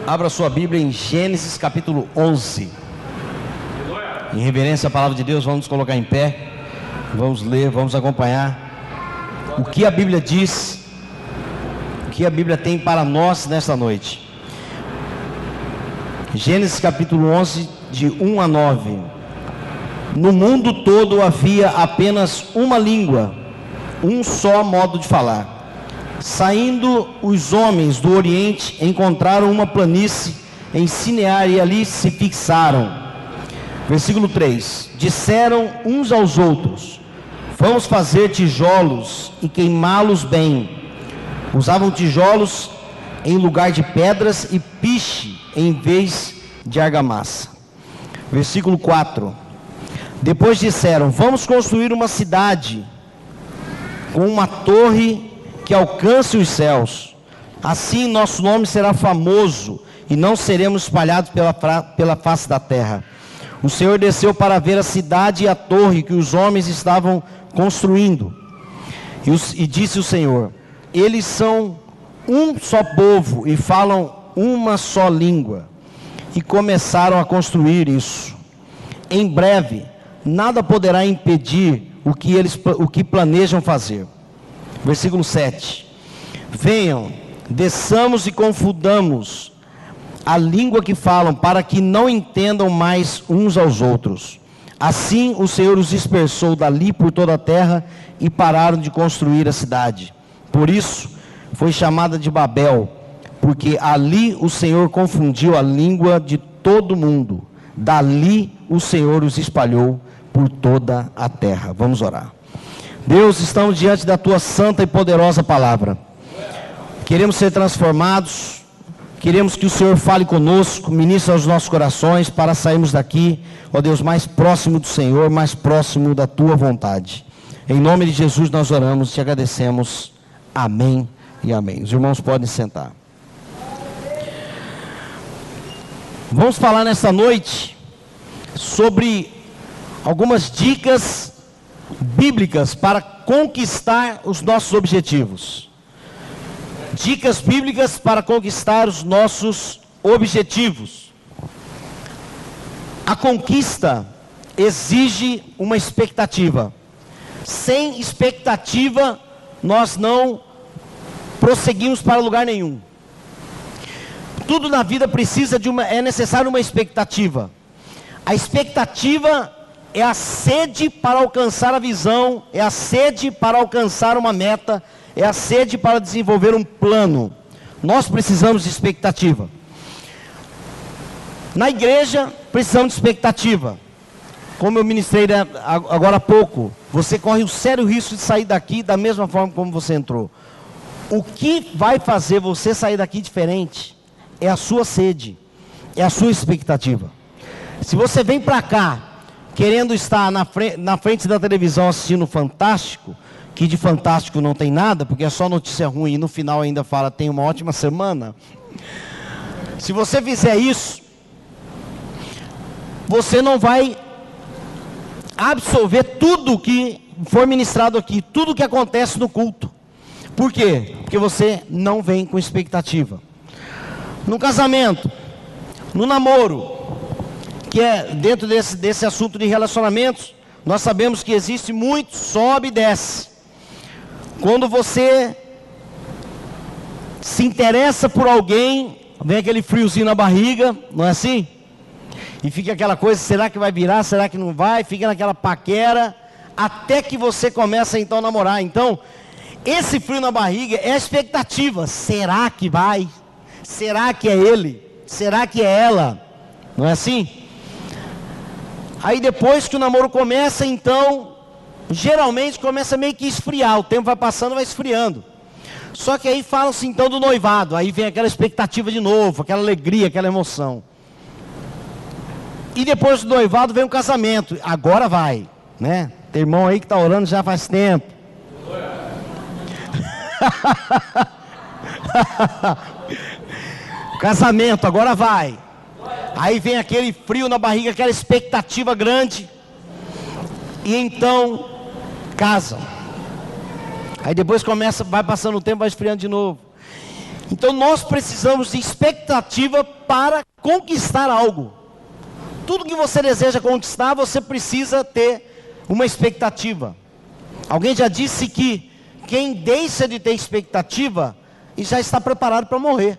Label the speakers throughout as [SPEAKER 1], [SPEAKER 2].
[SPEAKER 1] Abra sua Bíblia em Gênesis capítulo 11. Em reverência à palavra de Deus, vamos nos colocar em pé. Vamos ler, vamos acompanhar o que a Bíblia diz, o que a Bíblia tem para nós nesta noite. Gênesis capítulo 11, de 1 a 9. No mundo todo havia apenas uma língua, um só modo de falar. Saindo os homens do Oriente, encontraram uma planície em Sinear e ali se fixaram. Versículo 3: disseram uns aos outros: vamos fazer tijolos e queimá-los bem. Usavam tijolos em lugar de pedras e piche em vez de argamassa. Versículo 4: depois disseram: vamos construir uma cidade com uma torre que alcance os céus. Assim nosso nome será famoso e não seremos espalhados pela face da terra. O Senhor desceu para ver a cidade e a torre que os homens estavam construindo. E disse o Senhor: eles são um só povo e falam uma só língua. E começaram a construir isso. Em breve, nada poderá impedir o que planejam fazer. Versículo 7: venham, desçamos e confundamos a língua que falam, para que não entendam mais uns aos outros. Assim o Senhor os dispersou dali por toda a terra e pararam de construir a cidade. Por isso foi chamada de Babel, porque ali o Senhor confundiu a língua de todo mundo. Dali o Senhor os espalhou por toda a terra. Vamos orar. Deus, estamos diante da Tua santa e poderosa palavra. Queremos ser transformados, queremos que o Senhor fale conosco, ministre aos nossos corações, para sairmos daqui, ó Deus, mais próximo do Senhor, mais próximo da Tua vontade. Em nome de Jesus nós oramos e te agradecemos. Amém e amém. Os irmãos podem sentar. Vamos falar nesta noite sobre algumas dicas bíblicas para conquistar os nossos objetivos. Dicas bíblicas para conquistar os nossos objetivos. A conquista exige uma expectativa. Sem expectativa, nós não prosseguimos para lugar nenhum. Tudo na vida precisa é necessário uma expectativa. A expectativa é a sede para alcançar a visão, é a sede para alcançar uma meta, é a sede para desenvolver um plano. Nós precisamos de expectativa. Na igreja, precisamos de expectativa. Como eu ministrei agora há pouco, você corre o sério risco de sair daqui da mesma forma como você entrou. O que vai fazer você sair daqui diferente é a sua sede, é a sua expectativa. Se você vem para cá querendo estar na frente da televisão assistindo Fantástico, que de fantástico não tem nada, porque é só notícia ruim, e no final ainda fala, tem uma ótima semana. Se você fizer isso, você não vai absorver tudo que for ministrado aqui, tudo que acontece no culto. Por quê? Porque você não vem com expectativa. No casamento, no namoro, que é dentro desse assunto de relacionamentos, nós sabemos que existe muito sobe e desce. Quando você se interessa por alguém, vem aquele friozinho na barriga, não é assim? E fica aquela coisa, será que vai virar, será que não vai? Fica naquela paquera, até que você começa então a namorar. Então, esse frio na barriga é a expectativa. Será que vai? Será que é ele? Será que é ela? Não é assim? Aí depois que o namoro começa, então, geralmente começa meio que esfriar. O tempo vai passando, vai esfriando. Só que aí fala-se então do noivado. Aí vem aquela expectativa de novo, aquela alegria, aquela emoção. E depois do noivado vem o casamento. Agora vai, né? Tem irmão aí que está orando já faz tempo. Casamento, agora vai. Aí vem aquele frio na barriga, aquela expectativa grande. E então casam. Aí depois vai passando o tempo, vai esfriando de novo. Então nós precisamos de expectativa para conquistar algo. Tudo que você deseja conquistar, você precisa ter uma expectativa. Alguém já disse que quem deixa de ter expectativa e já está preparado para morrer.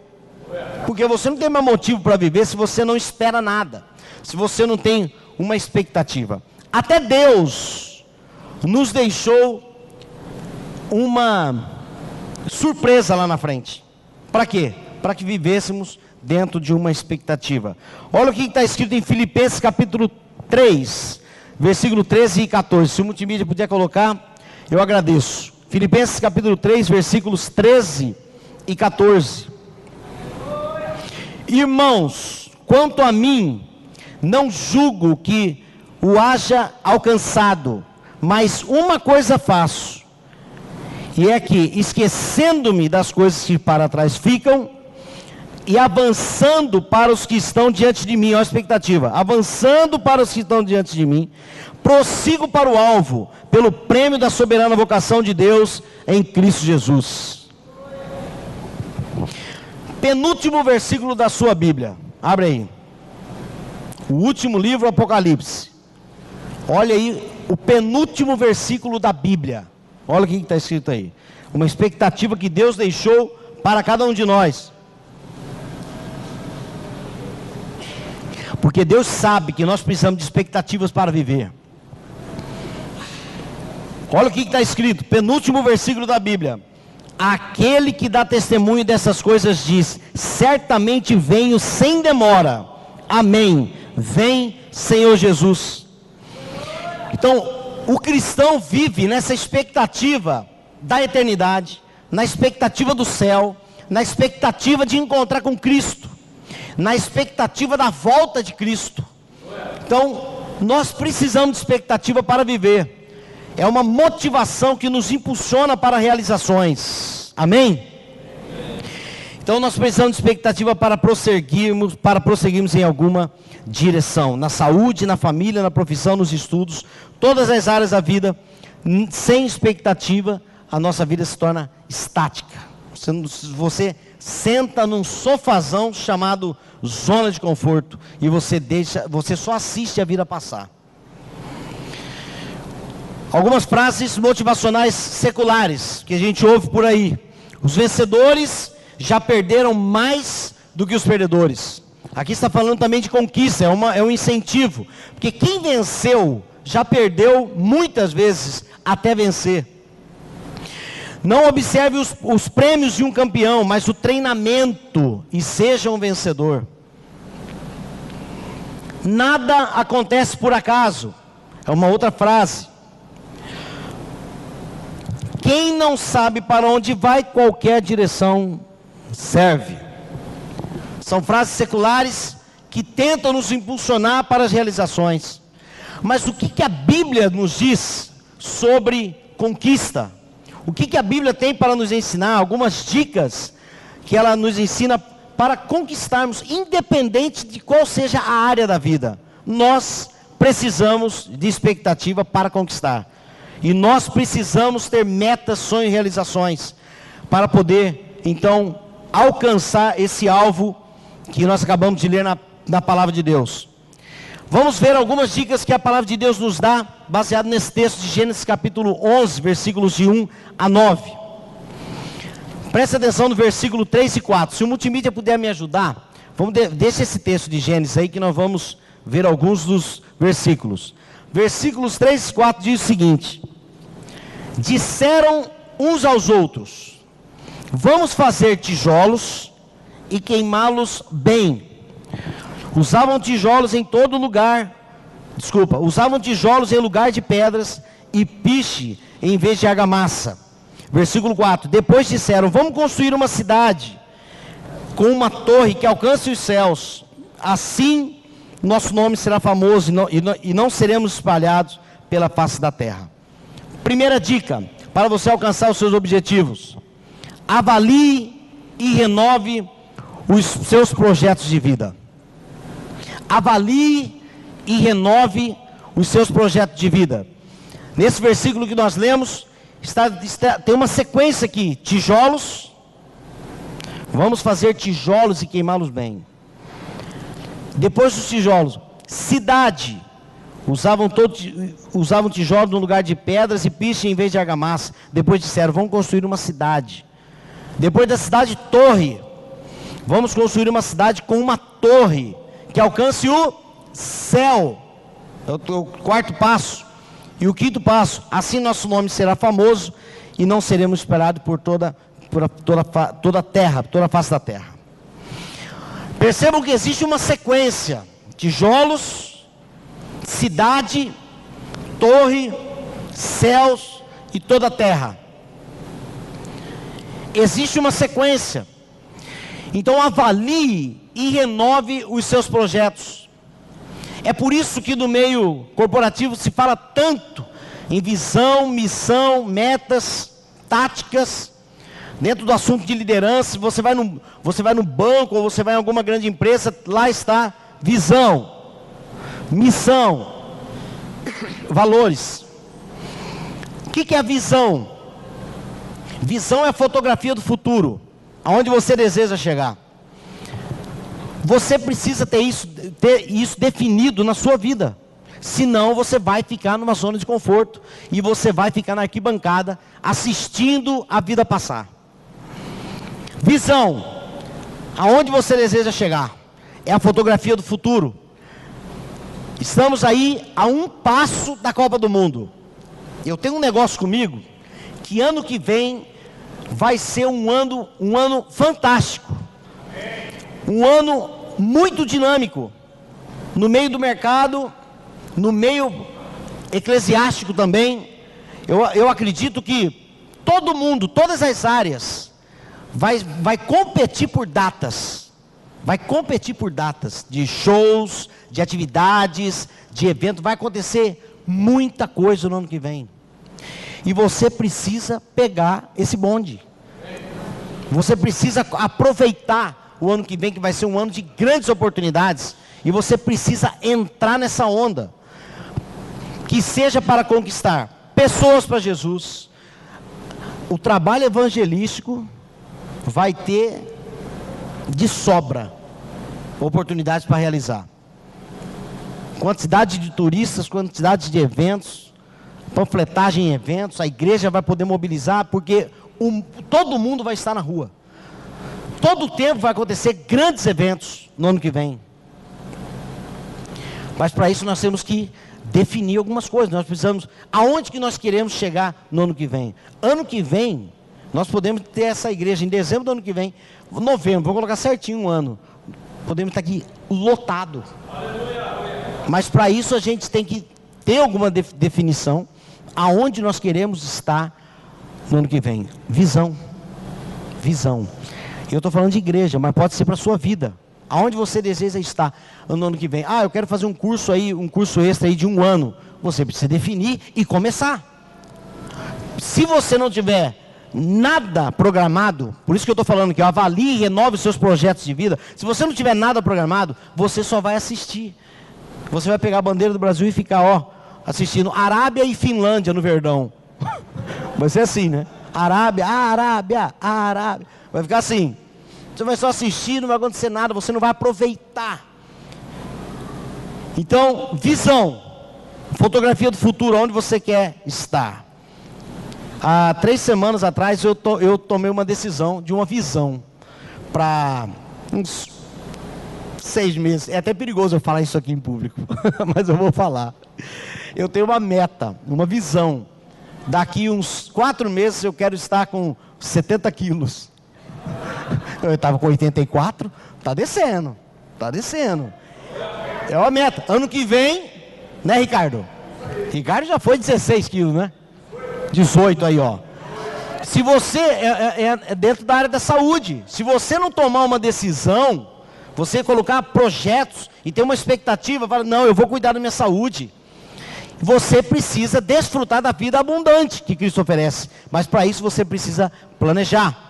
[SPEAKER 1] Porque você não tem mais motivo para viver se você não espera nada, se você não tem uma expectativa. Até Deus nos deixou uma surpresa lá na frente. Para quê? Para que vivêssemos dentro de uma expectativa. Olha o que está escrito em Filipenses capítulo 3, versículo 13 e 14. Se o multimídia puder colocar, eu agradeço. Filipenses capítulo 3, versículos 13 e 14. Irmãos, quanto a mim, não julgo que o haja alcançado, mas uma coisa faço, e é que, esquecendo-me das coisas que para trás ficam, e avançando para os que estão diante de mim, olha a expectativa, avançando para os que estão diante de mim, prossigo para o alvo, pelo prêmio da soberana vocação de Deus em Cristo Jesus. Penúltimo versículo da sua Bíblia, abre aí, o último livro, Apocalipse. Olha aí, o penúltimo versículo da Bíblia. Olha o que está escrito aí. Uma expectativa que Deus deixou para cada um de nós. Porque Deus sabe que nós precisamos de expectativas para viver. Olha o que está escrito, penúltimo versículo da Bíblia. Aquele que dá testemunho dessas coisas diz: certamente venho sem demora. Amém. Vem, Senhor Jesus. Então, o cristão vive nessa expectativa da eternidade, na expectativa do céu, na expectativa de encontrar com Cristo, na expectativa da volta de Cristo. Então, nós precisamos de expectativa para viver. É uma motivação que nos impulsiona para realizações. Amém? Então nós precisamos de expectativa para prosseguirmos em alguma direção. Na saúde, na família, na profissão, nos estudos, todas as áreas da vida. Sem expectativa, a nossa vida se torna estática. Você senta num sofazão chamado zona de conforto e você só assiste a vida passar. Algumas frases motivacionais seculares que a gente ouve por aí. Os vencedores já perderam mais do que os perdedores. Aqui está falando também de conquista, é um incentivo. Porque quem venceu já perdeu muitas vezes até vencer. Não observe os prêmios de um campeão, mas o treinamento, e seja um vencedor. Nada acontece por acaso. É uma outra frase. Quem não sabe para onde vai, qualquer direção serve. São frases seculares que tentam nos impulsionar para as realizações. Mas o que a Bíblia nos diz sobre conquista? O que a Bíblia tem para nos ensinar? Algumas dicas que ela nos ensina para conquistarmos, independente de qual seja a área da vida. Nós precisamos de expectativa para conquistar. E nós precisamos ter metas, sonhos e realizações para poder, então, alcançar esse alvo que nós acabamos de ler na palavra de Deus. Vamos ver algumas dicas que a palavra de Deus nos dá, baseado nesse texto de Gênesis capítulo 11, versículos de 1 a 9. Presta atenção no versículo 3 e 4. Se o multimídia puder me ajudar, deixa esse texto de Gênesis aí que nós vamos ver alguns dos versículos. Versículos 3 e 4 diz o seguinte: disseram uns aos outros: vamos fazer tijolos e queimá-los bem. Usavam tijolos em todo lugar. Usavam tijolos em lugar de pedras e piche em vez de argamassa. Versículo 4. Depois disseram: vamos construir uma cidade com uma torre que alcance os céus. Assim nosso nome será famoso e não seremos espalhados pela face da terra. Primeira dica para você alcançar os seus objetivos: avalie e renove os seus projetos de vida. Avalie e renove os seus projetos de vida. Nesse versículo que nós lemos, tem uma sequência aqui: tijolos, Vamos fazer tijolos e queimá-los bem. Depois dos tijolos, cidade. Usavam tijolos no lugar de pedras e piche em vez de argamassa. Depois disseram, vamos construir uma cidade. Depois da cidade, torre. Vamos construir uma cidade com uma torre que alcance o céu. É o quarto passo. E o quinto passo, assim nosso nome será famoso e não seremos esperados por toda a terra, toda a face da terra. Percebam que existe uma sequência: tijolos, cidade, torre, céus e toda a terra. Existe uma sequência. Então avalie e renove os seus projetos. É por isso que no meio corporativo se fala tanto em visão, missão, metas, táticas. Dentro do assunto de liderança, você vai no banco ou você vai em alguma grande empresa, lá está visão, missão, valores. O que é a visão? Visão é a fotografia do futuro, aonde você deseja chegar. Você precisa ter isso definido na sua vida. Senão você vai ficar numa zona de conforto e você vai ficar na arquibancada assistindo a vida passar. Visão, aonde você deseja chegar, é a fotografia do futuro. Estamos aí a um passo da Copa do Mundo. Eu tenho um negócio comigo, que ano que vem vai ser um ano fantástico. Um ano muito dinâmico, no meio do mercado, no meio eclesiástico também. Eu acredito que todo mundo, todas as áreas, vai competir por datas. Vai competir por datas de shows, de atividades, de eventos. Vai acontecer muita coisa no ano que vem. E você precisa pegar esse bonde. Você precisa aproveitar o ano que vem, que vai ser um ano de grandes oportunidades. E você precisa entrar nessa onda. Que seja para conquistar pessoas para Jesus. O trabalho evangelístico vai ter de sobra oportunidades para realizar. Quantidade de turistas, quantidade de eventos, panfletagem em eventos, a igreja vai poder mobilizar, porque todo mundo vai estar na rua. Todo o tempo vai acontecer grandes eventos no ano que vem. Mas para isso nós temos que definir algumas coisas. Nós precisamos, aonde que nós queremos chegar no ano que vem? Ano que vem, nós podemos ter essa igreja em dezembro do ano que vem, novembro, vou colocar certinho um ano. Podemos estar aqui lotado. Mas para isso a gente tem que ter alguma definição, aonde nós queremos estar no ano que vem. Visão. Visão. Eu estou falando de igreja, mas pode ser para a sua vida. Aonde você deseja estar no ano que vem? Ah, eu quero fazer um curso extra aí de um ano. Você precisa definir e começar. Se você não tiver nada programado, por isso que eu estou falando que eu avalie e renove os seus projetos de vida. Se você não tiver nada programado, você só vai assistir. Você vai pegar a bandeira do Brasil e ficar, assistindo Arábia e Finlândia no Verdão. Vai ser assim, né? Arábia. Vai ficar assim. Você vai só assistir, não vai acontecer nada, você não vai aproveitar. Então, visão. Fotografia do futuro, onde você quer estar. Há 3 semanas atrás eu tomei uma decisão de uma visão. Para uns 6 meses. É até perigoso eu falar isso aqui em público. Mas eu vou falar. Eu tenho uma meta, uma visão. Daqui uns 4 meses eu quero estar com 70 quilos. Eu estava com 84, está descendo. É uma meta. Ano que vem, né, Ricardo? Ricardo já foi 16 quilos, né? 18 aí, ó. Se você, é dentro da área da saúde, se você não tomar uma decisão, você colocar projetos e ter uma expectativa, falar, não, eu vou cuidar da minha saúde. Você precisa desfrutar da vida abundante que Cristo oferece. Mas para isso você precisa planejar.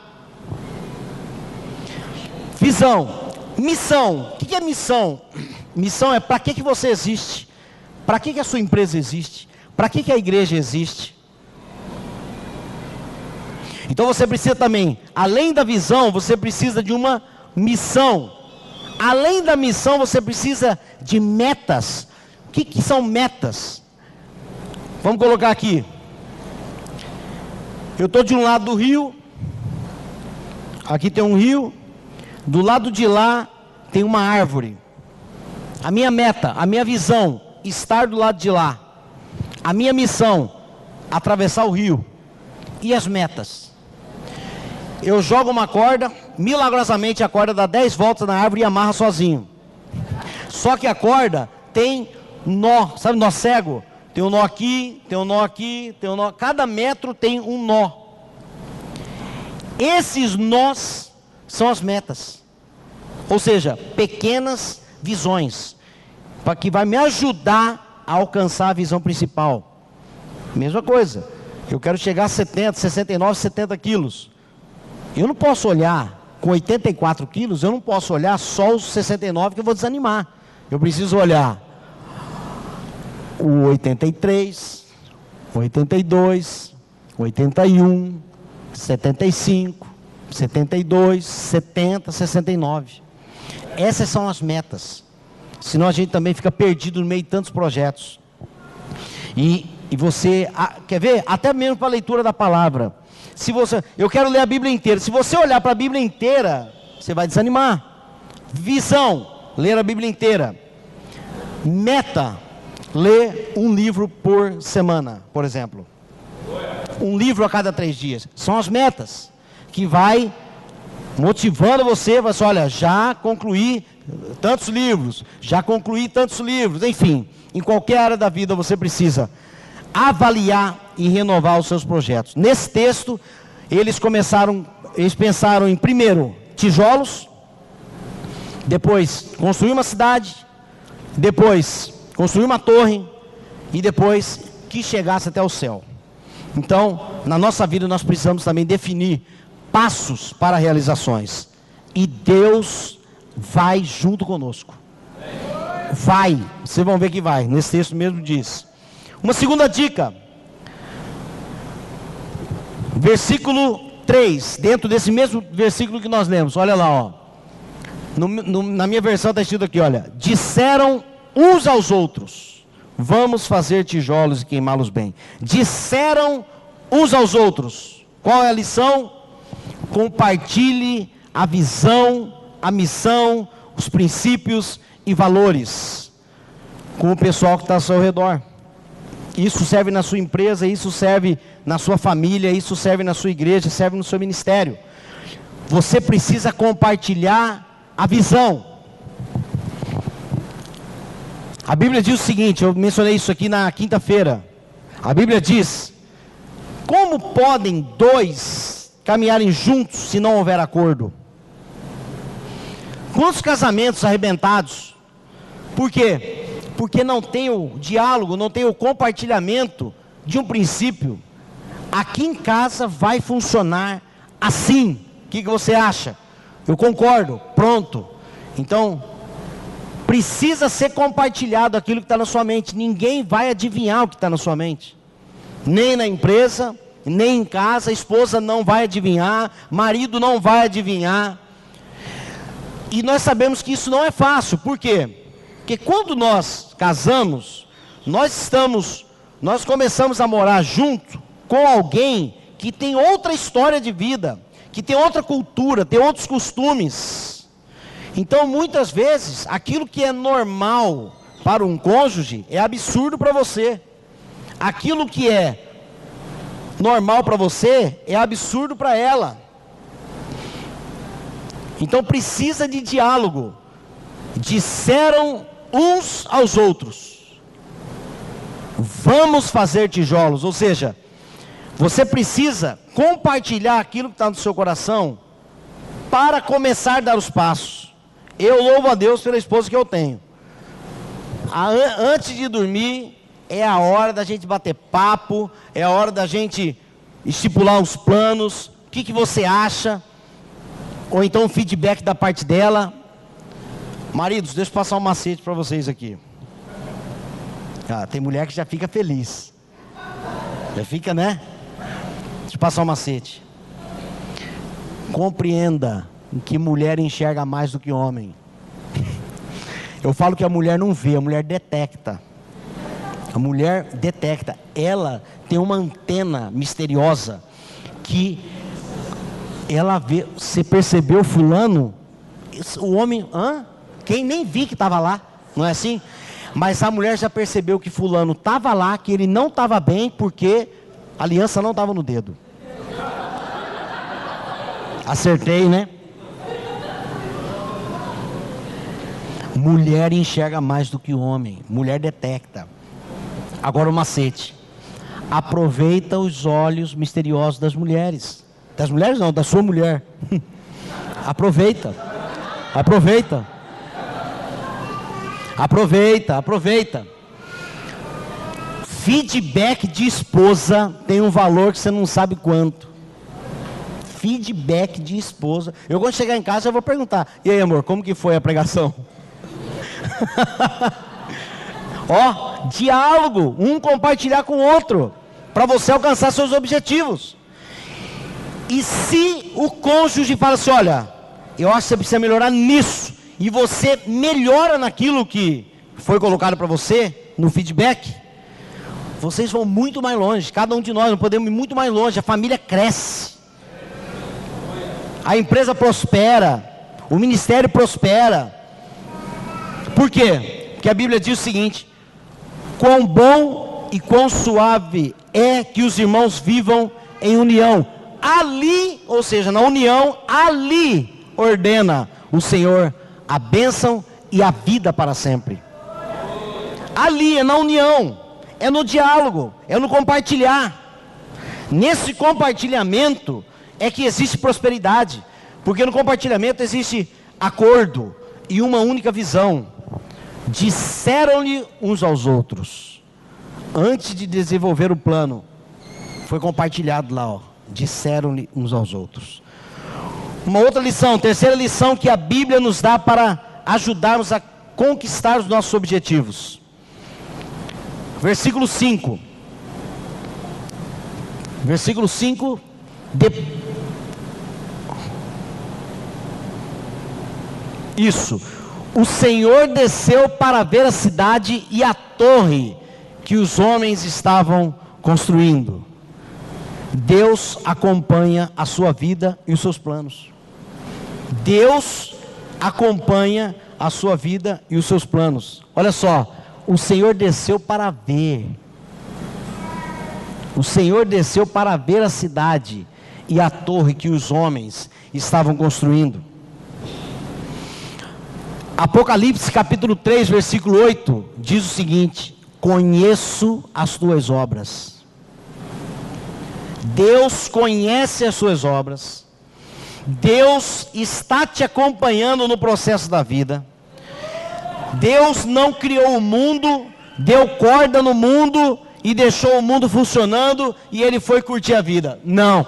[SPEAKER 1] Visão. Missão. O que é missão? Missão é para que você existe. Para que a sua empresa existe. Para que a igreja existe. Então você precisa também, além da visão, você precisa de uma missão. Além da missão, você precisa de metas. O que são metas? Vamos colocar aqui. Eu estou de um lado do rio. Aqui tem um rio. Do lado de lá tem uma árvore. A minha meta, a minha visão, estar do lado de lá. A minha missão, atravessar o rio. E as metas? Eu jogo uma corda, milagrosamente a corda dá 10 voltas na árvore e amarra sozinho. Só que a corda tem nó, sabe nó cego? Tem um nó aqui, tem um nó aqui, tem um nó. Cada metro tem um nó. Esses nós são as metas. Ou seja, pequenas visões, para que vai me ajudar a alcançar a visão principal. Mesma coisa, eu quero chegar a 70, 69, 70 quilos. Eu não posso olhar com 84 quilos, eu não posso olhar só os 69 que eu vou desanimar. Eu preciso olhar o 83, 82, 81, 75, 72, 70, 69. Essas são as metas. Senão a gente também fica perdido no meio de tantos projetos. E você, quer ver? Até mesmo para a leitura da palavra. Se você, eu quero ler a Bíblia inteira. Se você olhar para a Bíblia inteira, você vai desanimar. Visão, ler a Bíblia inteira. Meta, ler um livro por semana, por exemplo. Um livro a cada 3 dias. São as metas que vai motivando você. Você olha, já concluí tantos livros, já concluí tantos livros. Enfim, em qualquer área da vida você precisa avaliar e renovar os seus projetos. Nesse texto, eles pensaram em, primeiro, tijolos, depois construir uma cidade, depois construir uma torre, e depois que chegasse até o céu. Então, na nossa vida nós precisamos também definir passos para realizações, e Deus vai junto conosco. Vai, vocês vão ver que vai, nesse texto mesmo diz. Uma segunda dica, versículo 3, dentro desse mesmo versículo que nós lemos, olha lá, ó. Na minha versão está escrito aqui, olha, disseram uns aos outros, vamos fazer tijolos e queimá-los bem. Disseram uns aos outros, qual é a lição? Compartilhe a visão, a missão, os princípios e valores com o pessoal que está ao seu redor. Isso serve na sua empresa, isso serve na sua família, isso serve na sua igreja, serve no seu ministério. Você precisa compartilhar a visão. A Bíblia diz o seguinte, eu mencionei isso aqui na quinta-feira. A Bíblia diz: como podem 2 caminharem juntos se não houver acordo? Quantos casamentos arrebentados? Por quê? Porque não tem o diálogo, não tem o compartilhamento de um princípio. Aqui em casa vai funcionar assim. O que você acha? Eu concordo, pronto. Então, precisa ser compartilhado aquilo que está na sua mente. Ninguém vai adivinhar o que está na sua mente. Nem na empresa, nem em casa. A esposa não vai adivinhar, marido não vai adivinhar. E nós sabemos que isso não é fácil. Por quê? Porque quando nós casamos, nós começamos a morar junto com alguém que tem outra história de vida, que tem outra cultura, tem outros costumes. Então muitas vezes, aquilo que é normal para um cônjuge, é absurdo para você. Aquilo que é normal para você, é absurdo para ela. Então precisa de diálogo. Disseram uns aos outros, vamos fazer tijolos. Ou seja, você precisa compartilhar aquilo que está no seu coração para começar a dar os passos. Eu louvo a Deus pela esposa que eu tenho. Antes de dormir, é a hora da gente bater papo, é a hora da gente estipular os planos, o que você acha, ou então um feedback da parte dela. Maridos, deixa eu passar um macete para vocês aqui. Tem mulher que já fica feliz. Já fica, né? Deixa eu passar um macete. Compreenda que mulher enxerga mais do que homem. Eu falo que a mulher não vê, a mulher detecta. A mulher detecta. Ela tem uma antena misteriosa que ela vê. Você percebeu fulano? O homem, quem nem vi que estava lá, não é assim? Mas a mulher já percebeu que fulano estava lá, que ele não estava bem, porque a aliança não estava no dedo. Acertei, né? Mulher enxerga mais do que homem. Mulher detecta. Agora o macete. Aproveita os olhos misteriosos das mulheres. Das mulheres não, da sua mulher. Aproveita. Aproveita. Aproveita, aproveita. Feedback de esposa tem um valor que você não sabe quanto. Feedback de esposa. Eu quando chegar em casa eu vou perguntar: e aí, amor, como que foi a pregação? Ó, diálogo, um compartilhar com o outro, para você alcançar seus objetivos. E se o cônjuge fala assim: olha, eu acho que você precisa melhorar nisso, e você melhora naquilo que foi colocado para você, no feedback, vocês vão muito mais longe. Cada um de nós podemos ir muito mais longe. A família cresce, a empresa prospera, o ministério prospera. Por quê? Porque a Bíblia diz o seguinte: quão bom e quão suave é que os irmãos vivam em união. Ali, ou seja, na união, ali ordena o Senhor a bênção e a vida para sempre. Ali, é na união, é no diálogo, é no compartilhar. Nesse compartilhamento é que existe prosperidade, porque no compartilhamento existe acordo e uma única visão. Disseram-lhe uns aos outros, antes de desenvolver o plano, foi compartilhado lá, ó. Disseram-lhe uns aos outros. Uma outra lição, terceira lição que a Bíblia nos dá para ajudarmos a conquistar os nossos objetivos. Versículo 5. Versículo 5. Isso. O Senhor desceu para ver a cidade e a torre que os homens estavam construindo. Deus acompanha a sua vida e os seus planos. Deus acompanha a sua vida e os seus planos. Olha só, o Senhor desceu para ver. O Senhor desceu para ver a cidade e a torre que os homens estavam construindo. Apocalipse capítulo 3, versículo 8, diz o seguinte: conheço as tuas obras. Deus conhece as suas obras. Deus está te acompanhando no processo da vida. Deus não criou o mundo, deu corda no mundo e deixou o mundo funcionando e ele foi curtir a vida. Não.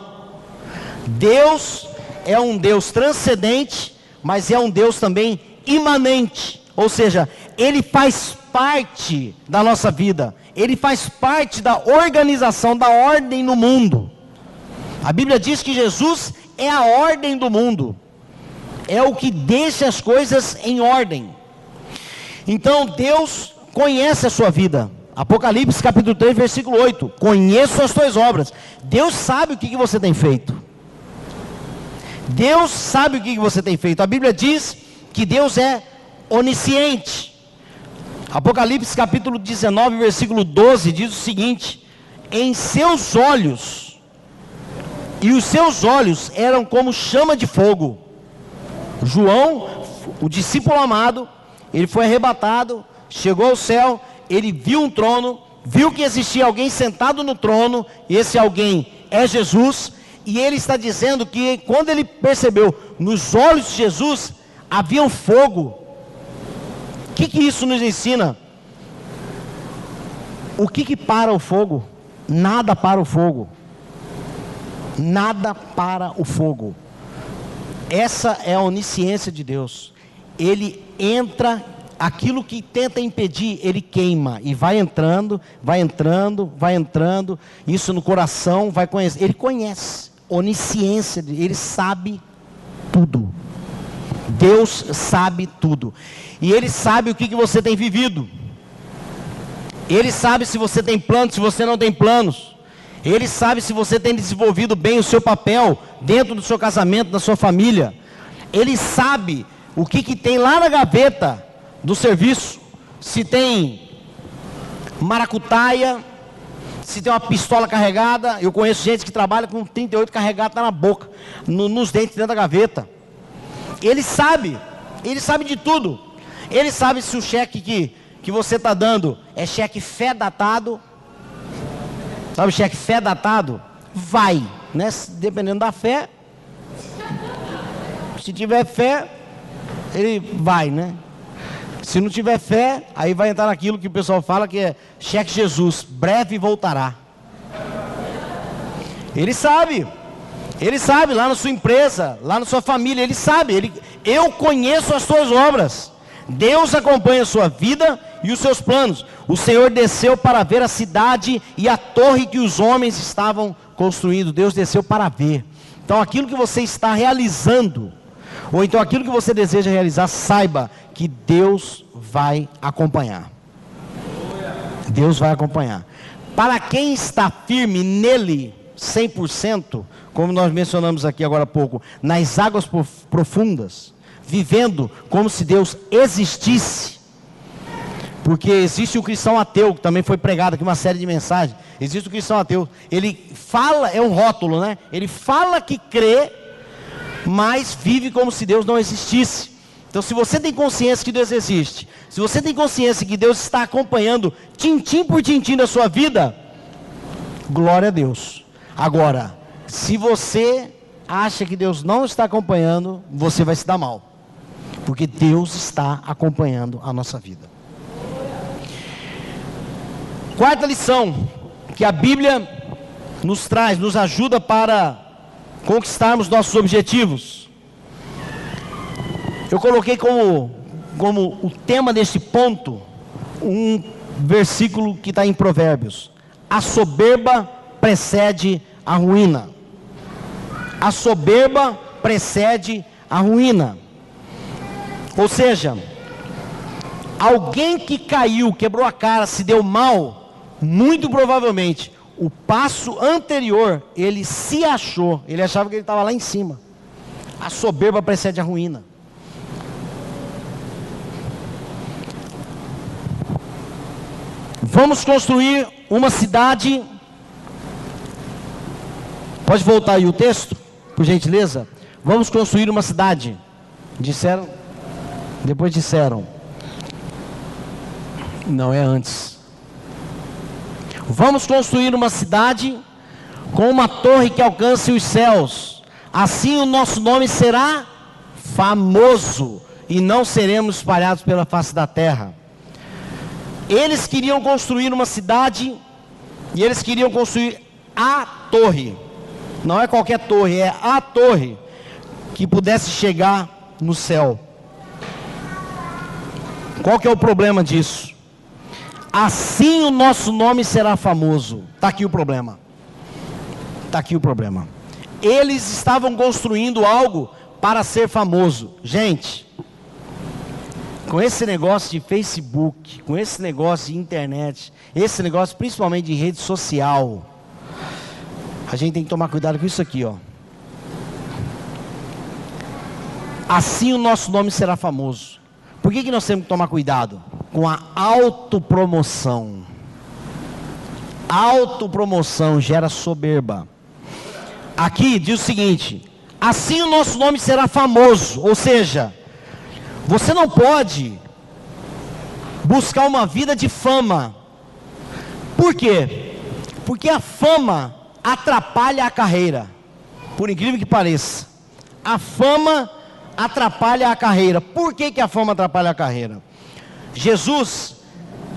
[SPEAKER 1] Deus é um Deus transcendente, mas é um Deus também imanente, ou seja, ele faz parte da nossa vida, ele faz parte da organização, da ordem no mundo. A Bíblia diz que Jesus é a ordem do mundo, é o que deixa as coisas em ordem. Então Deus conhece a sua vida. Apocalipse capítulo 3, versículo 8, conheço as tuas obras. Deus sabe o que você tem feito. Deus sabe o que você tem feito. A Bíblia diz que Deus é onisciente. Apocalipse capítulo 19, versículo 12, diz o seguinte: em seus olhos, e os seus olhos eram como chama de fogo. João, o discípulo amado, ele foi arrebatado, chegou ao céu, ele viu um trono, viu que existia alguém sentado no trono, e esse alguém é Jesus, e ele está dizendo que quando ele percebeu, nos olhos de Jesus havia um fogo. O que isso nos ensina? O que para o fogo? Nada para o fogo. Nada para o fogo. Essa é a onisciência de Deus. Ele entra, aquilo que tenta impedir, ele queima. E vai entrando, vai entrando, vai entrando. Isso no coração vai conhecer. Ele conhece. Onisciência, ele sabe tudo. Deus sabe tudo. E Ele sabe o que você tem vivido. Ele sabe se você tem planos, se você não tem planos. Ele sabe se você tem desenvolvido bem o seu papel dentro do seu casamento, da sua família. Ele sabe o que tem lá na gaveta do serviço. Se tem maracutaia, se tem uma pistola carregada. Eu conheço gente que trabalha com 38 carregado, tá na boca, nos dentes dentro da gaveta. Ele sabe de tudo. Ele sabe se o cheque que você está dando é cheque fé datado. Sabe o cheque fé datado? Vai, né? Dependendo da fé. Se tiver fé, ele vai, né? Se não tiver fé, aí vai entrar naquilo que o pessoal fala que é cheque Jesus, breve voltará. Ele sabe lá na sua empresa, lá na sua família, ele sabe, eu conheço as suas obras. Deus acompanha a sua vida e os seus planos. O Senhor desceu para ver a cidade e a torre que os homens estavam construindo. Deus desceu para ver. Então aquilo que você está realizando, ou então aquilo que você deseja realizar, saiba que Deus vai acompanhar. Deus vai acompanhar. Para quem está firme nele, 100%, como nós mencionamos aqui agora há pouco, nas águas profundas, vivendo como se Deus existisse. Porque existe o cristão ateu, que também foi pregado aqui uma série de mensagens. Existe o cristão ateu, ele fala, é um rótulo, né? Ele fala que crê, mas vive como se Deus não existisse. Então, se você tem consciência que Deus existe, se você tem consciência que Deus está acompanhando tintim por tintim da sua vida, glória a Deus. Agora, se você acha que Deus não está acompanhando, você vai se dar mal, porque Deus está acompanhando a nossa vida. Quarta lição que a Bíblia nos traz, nos ajuda para conquistarmos nossos objetivos. Eu coloquei como o tema deste ponto um versículo que está em Provérbios: a soberba precede a ruína. A soberba precede a ruína. Ou seja, alguém que caiu, quebrou a cara, se deu mal, muito provavelmente o passo anterior ele se achou, ele achava que ele estava lá em cima. A soberba precede a ruína. Vamos construir uma cidade. Pode voltar aí o texto, por gentileza? Vamos construir uma cidade. Disseram? Depois disseram. Não, é antes. Vamos construir uma cidade com uma torre que alcance os céus. Assim o nosso nome será famoso e não seremos espalhados pela face da terra. Eles queriam construir uma cidade e eles queriam construir a torre. Não é qualquer torre, é a torre que pudesse chegar no céu. Qual que é o problema disso? Assim o nosso nome será famoso. Está aqui o problema. Está aqui o problema. Eles estavam construindo algo para ser famoso. Gente, com esse negócio de Facebook, com esse negócio de internet, esse negócio principalmente de rede social, a gente tem que tomar cuidado com isso aqui, ó. Assim o nosso nome será famoso. Por que nós temos que tomar cuidado? Com a autopromoção. Autopromoção gera soberba. Aqui diz o seguinte: assim o nosso nome será famoso. Ou seja, você não pode buscar uma vida de fama. Por quê? Porque a fama atrapalha a carreira. Por incrível que pareça, a fama atrapalha a carreira. Por que a fama atrapalha a carreira? Jesus,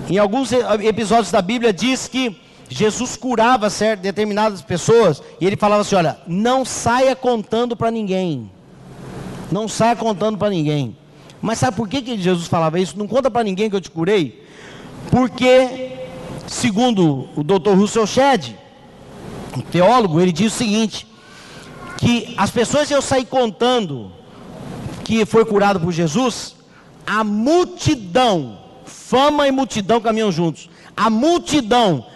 [SPEAKER 1] em alguns episódios da Bíblia, diz que Jesus curava determinadas pessoas, e ele falava assim: olha, não saia contando para ninguém. Não saia contando para ninguém. Mas sabe por que Jesus falava isso? Não conta para ninguém que eu te curei. Porque, segundo o Dr. Russell Shedd, um teólogo, ele diz o seguinte: que as pessoas iam sair contando que foi curado por Jesus, a multidão, fama e multidão caminham juntos. A multidão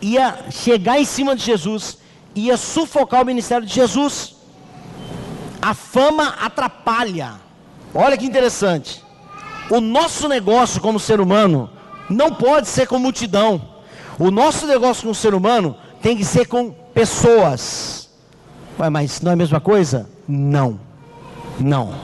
[SPEAKER 1] ia chegar em cima de Jesus, ia sufocar o ministério de Jesus. A fama atrapalha. Olha que interessante. O nosso negócio como ser humano não pode ser com multidão. O nosso negócio como ser humano tem que ser com pessoas. Ué, mas não é a mesma coisa? Não. Não.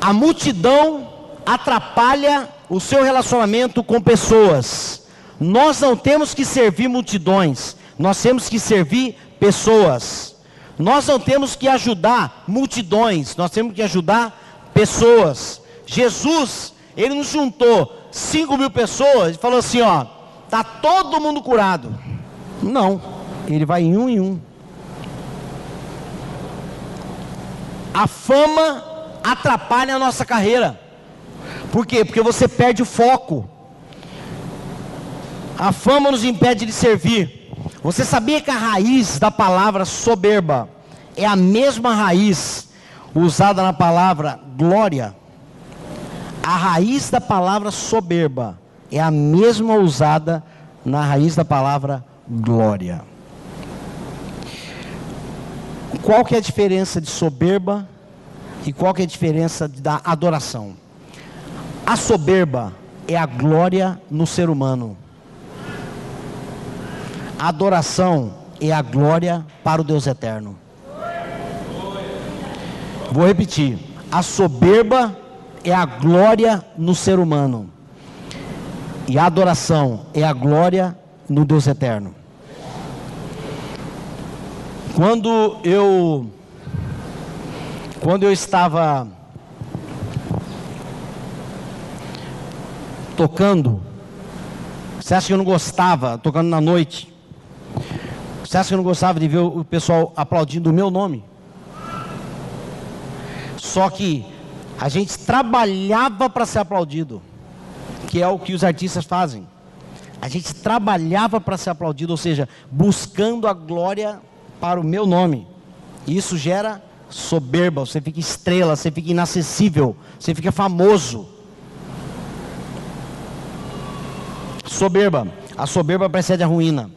[SPEAKER 1] A multidão atrapalha o seu relacionamento com pessoas. Nós não temos que servir multidões, nós temos que servir pessoas. Nós não temos que ajudar multidões, nós temos que ajudar pessoas. Jesus, ele nos juntou 5.000 pessoas e falou assim, ó, tá todo mundo curado. Não, ele vai em um. A fama atrapalha a nossa carreira. Por quê? Porque você perde o foco. A fama nos impede de servir. Você sabia que a raiz da palavra soberba é a mesma raiz usada na palavra glória? A raiz da palavra soberba é a mesma usada na raiz da palavra glória. Qual que é a diferença de soberba e qual que é a diferença da adoração? A soberba é a glória no ser humano. A adoração é a glória para o Deus eterno. Vou repetir. A soberba é a glória no ser humano. E a adoração é a glória no Deus eterno. Quando eu estava tocando, você acha que eu não gostava, tocando na noite? Você acha que eu não gostava de ver o pessoal aplaudindo o meu nome? Só que a gente trabalhava para ser aplaudido, que é o que os artistas fazem. A gente trabalhava para ser aplaudido, ou seja, buscando a glória para o meu nome. E isso gera soberba, você fica estrela, você fica inacessível, você fica famoso. Soberba, a soberba precede a ruína.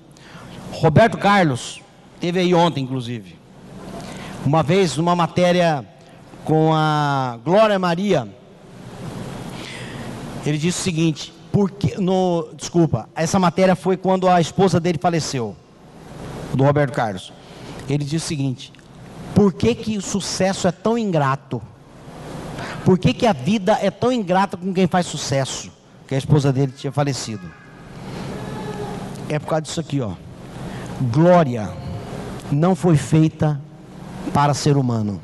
[SPEAKER 1] Roberto Carlos, teve aí ontem inclusive, uma vez numa matéria com a Glória Maria, ele disse o seguinte, essa matéria foi quando a esposa dele faleceu, do Roberto Carlos. Ele disse o seguinte, por que o sucesso é tão ingrato? Por que a vida é tão ingrata com quem faz sucesso? Que a esposa dele tinha falecido. É por causa disso aqui, ó. Glória não foi feita para ser humano.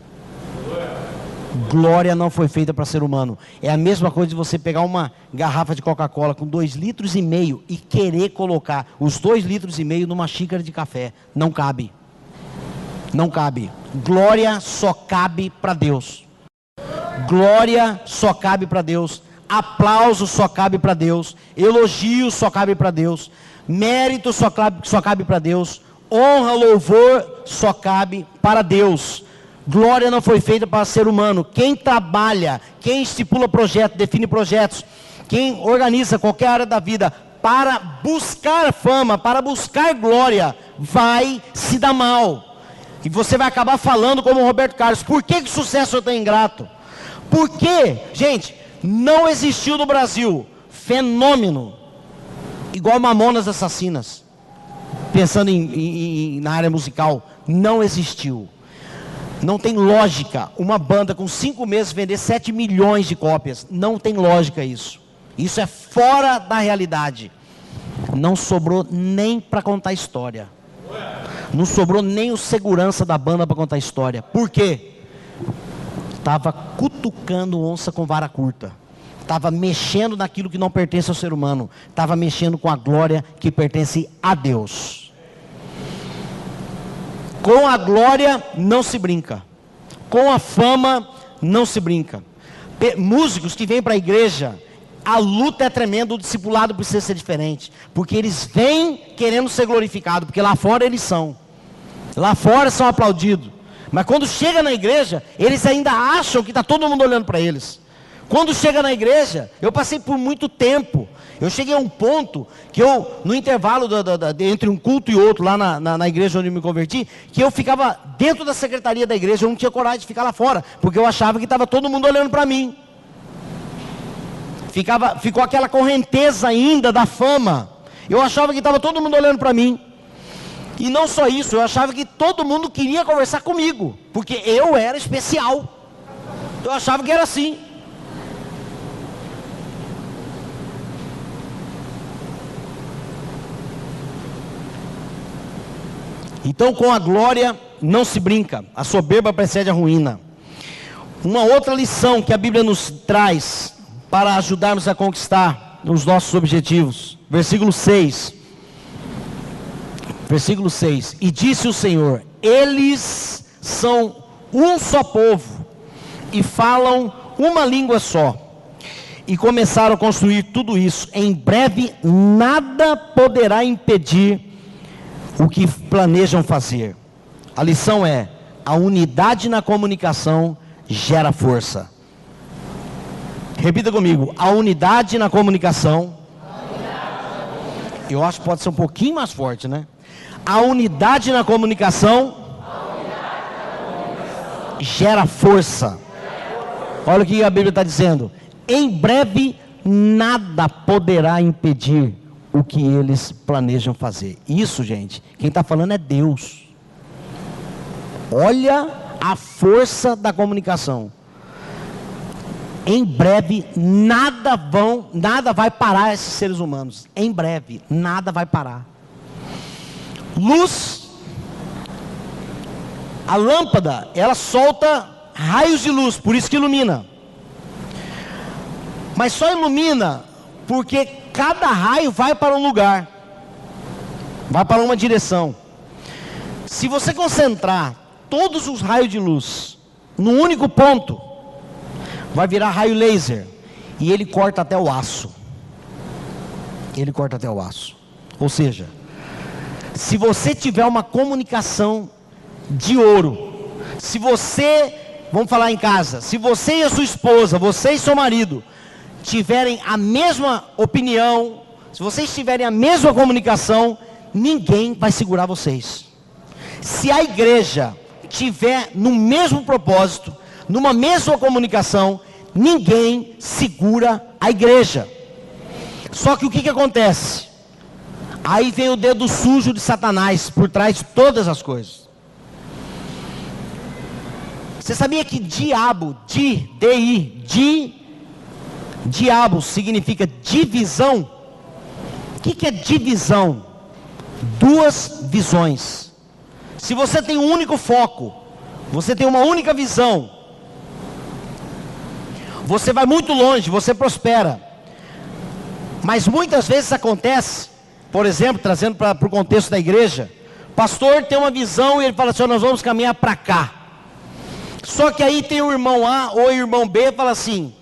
[SPEAKER 1] Glória não foi feita para ser humano. É a mesma coisa de você pegar uma garrafa de Coca-Cola com 2,5 litros e querer colocar os 2,5 litros numa xícara de café. Não cabe. Não cabe. Glória só cabe para Deus. Glória só cabe para Deus. Aplauso só cabe para Deus. Elogio só cabe para Deus. Mérito só cabe para Deus. Honra, louvor só cabe para Deus. Glória não foi feita para ser humano. Quem trabalha, quem estipula projetos, define projetos, quem organiza qualquer área da vida para buscar fama, para buscar glória, vai se dar mal. E você vai acabar falando como o Roberto Carlos. Por que o sucesso é tão ingrato? Porque, gente, não existiu no Brasil fenômeno igual Mamonas Assassinas. Pensando na área musical, não existiu. Não tem lógica uma banda com 5 meses vender 7 milhões de cópias. Não tem lógica isso. Isso é fora da realidade. Não sobrou nem para contar história. Não sobrou nem o segurança da banda para contar história. Por quê? Estava cutucando onça com vara curta. Estava mexendo naquilo que não pertence ao ser humano. Estava mexendo com a glória que pertence a Deus. Com a glória não se brinca. Com a fama não se brinca. Músicos que vêm para a igreja, a luta é tremenda, o discipulado precisa ser diferente. Porque eles vêm querendo ser glorificados, porque lá fora eles são. Lá fora são aplaudidos. Mas quando chega na igreja, eles ainda acham que está todo mundo olhando para eles. Quando chega na igreja, eu passei por muito tempo. Eu cheguei a um ponto que eu, no intervalo entre um culto e outro, lá na igreja onde eu me converti, que eu ficava dentro da secretaria da igreja, eu não tinha coragem de ficar lá fora, porque eu achava que estava todo mundo olhando para mim. Ficou aquela correnteza ainda da fama. Eu achava que estava todo mundo olhando para mim. E não só isso, eu achava que todo mundo queria conversar comigo, porque eu era especial. Eu achava que era assim. Então, com a glória não se brinca, a soberba precede a ruína. Uma outra lição que a Bíblia nos traz para ajudarmos a conquistar os nossos objetivos. Versículo 6. Versículo 6. E disse o Senhor: eles são um só povo e falam uma língua só. E começaram a construir tudo isso. Em breve nada poderá impedir o que planejam fazer. A lição é: a unidade na comunicação gera força. Repita comigo: a unidade na comunicação. Eu acho que pode ser um pouquinho mais forte, né? A unidade na comunicação gera força. Olha o que a Bíblia está dizendo: em breve nada poderá impedir o que eles planejam fazer. Isso, gente, quem está falando é Deus. Olha a força da comunicação. Em breve nada vai parar esses seres humanos. Em breve nada vai parar. Luz, a lâmpada, ela solta raios de luz, por isso que ilumina. Mas só ilumina porque cada raio vai para um lugar, vai para uma direção. Se você concentrar todos os raios de luz num único ponto, vai virar raio laser, e ele corta até o aço. Ele corta até o aço. Ou seja, se você tiver uma comunicação de ouro, se você, vamos falar em casa, se você e a sua esposa, você e seu marido, tiverem a mesma opinião, se vocês tiverem a mesma comunicação, ninguém vai segurar vocês. Se a igreja tiver no mesmo propósito, numa mesma comunicação, ninguém segura a igreja. Só que o que acontece? Aí vem o dedo sujo de Satanás por trás de todas as coisas. Você sabia que diabo, diabo significa divisão? O que é divisão? Duas visões. Se você tem um único foco, você tem uma única visão, você vai muito longe, você prospera. Mas muitas vezes acontece, por exemplo, trazendo para o contexto da igreja, pastor tem uma visão e ele fala assim: nós vamos caminhar para cá. Só que aí tem o irmão A ou o irmão B fala assim: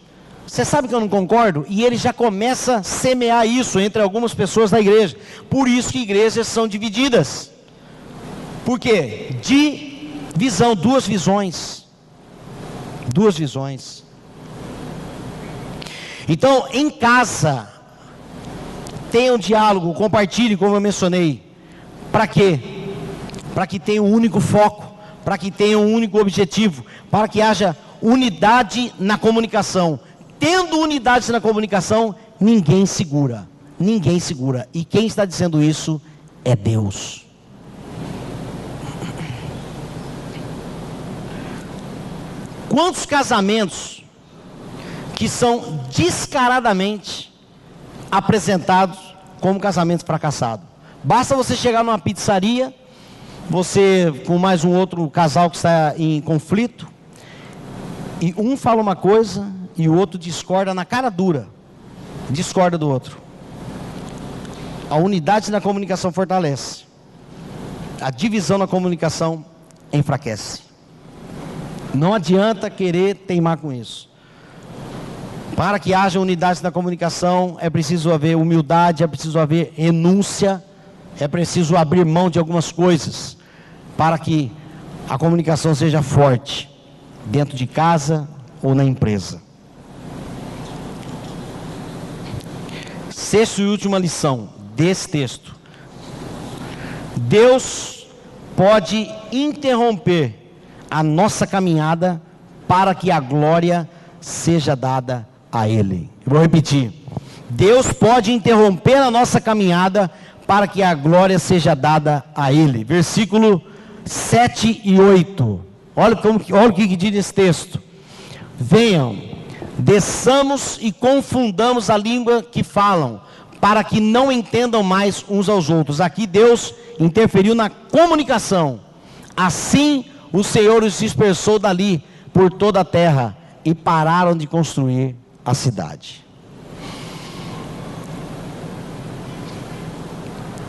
[SPEAKER 1] você sabe que eu não concordo? E ele já começa a semear isso entre algumas pessoas da igreja. Por isso que igrejas são divididas. Por quê? Divisão, duas visões. Duas visões. Então, em casa, tenha um diálogo, compartilhe, como eu mencionei. Para quê? Para que tenha um único foco, para que tenha um único objetivo, para que haja unidade na comunicação. Tendo unidade na comunicação, ninguém segura. Ninguém segura. E quem está dizendo isso é Deus. Quantos casamentos que são descaradamente apresentados como casamento fracassado? Basta você chegar numa pizzaria, você com mais um outro casal que está em conflito, e um fala uma coisa e o outro discorda na cara dura, discorda do outro. A unidade na comunicação fortalece, a divisão na comunicação enfraquece. Não adianta querer teimar com isso. Para que haja unidade na comunicação, é preciso haver humildade, é preciso haver renúncia, é preciso abrir mão de algumas coisas, para que a comunicação seja forte, dentro de casa ou na empresa. Sexta e última lição desse texto: Deus pode interromper a nossa caminhada para que a glória seja dada a Ele. Eu vou repetir: Deus pode interromper a nossa caminhada para que a glória seja dada a Ele. Versículo 7 e 8. Olha o que diz esse texto: venham, desçamos e confundamos a língua que falam, para que não entendam mais uns aos outros. Aqui Deus interferiu na comunicação. Assim o Senhor os dispersou dali por toda a terra e pararam de construir a cidade.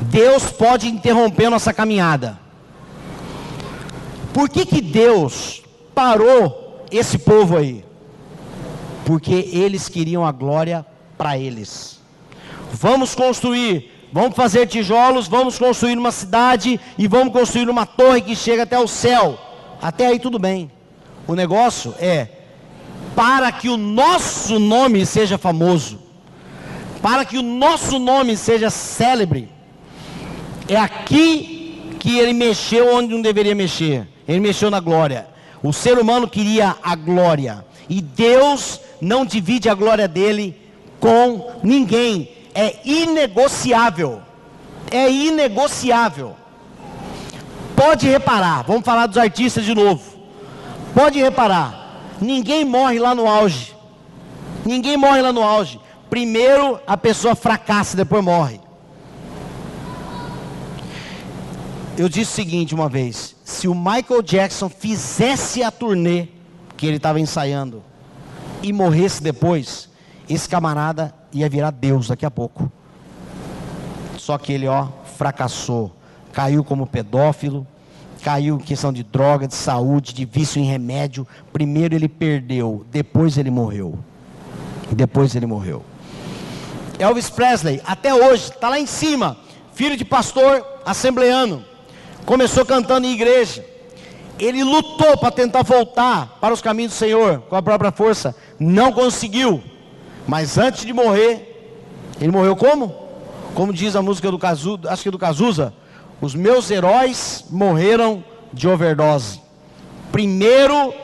[SPEAKER 1] Deus pode interromper nossa caminhada. Por que Deus parou esse povo aí? Porque eles queriam a glória para eles. Vamos construir, vamos fazer tijolos, vamos construir uma cidade e vamos construir uma torre que chega até o céu. Até aí tudo bem. O negócio é para que o nosso nome seja famoso, para que o nosso nome seja célebre. É aqui que ele mexeu onde não deveria mexer. Ele mexeu na glória. O ser humano queria a glória, e Deus não divide a glória dele com ninguém. É inegociável. É inegociável. Pode reparar, vamos falar dos artistas de novo. Pode reparar, ninguém morre lá no auge. Ninguém morre lá no auge. Primeiro a pessoa fracassa, depois morre. Eu disse o seguinte uma vez: se o Michael Jackson fizesse a turnê que ele estava ensaiando e morresse depois, esse camarada ia virar Deus daqui a pouco. Só que ele fracassou, caiu como pedófilo, caiu em questão de droga, de saúde, de vício em remédio. Primeiro ele perdeu, depois ele morreu. Elvis Presley, até hoje, está lá em cima, filho de pastor assembleano, começou cantando em igreja. Ele lutou para tentar voltar para os caminhos do Senhor com a própria força, não conseguiu. Mas antes de morrer, ele morreu como? Como diz a música do Cazuza, acho que é do Cazuza: os meus heróis morreram de overdose. Primeiro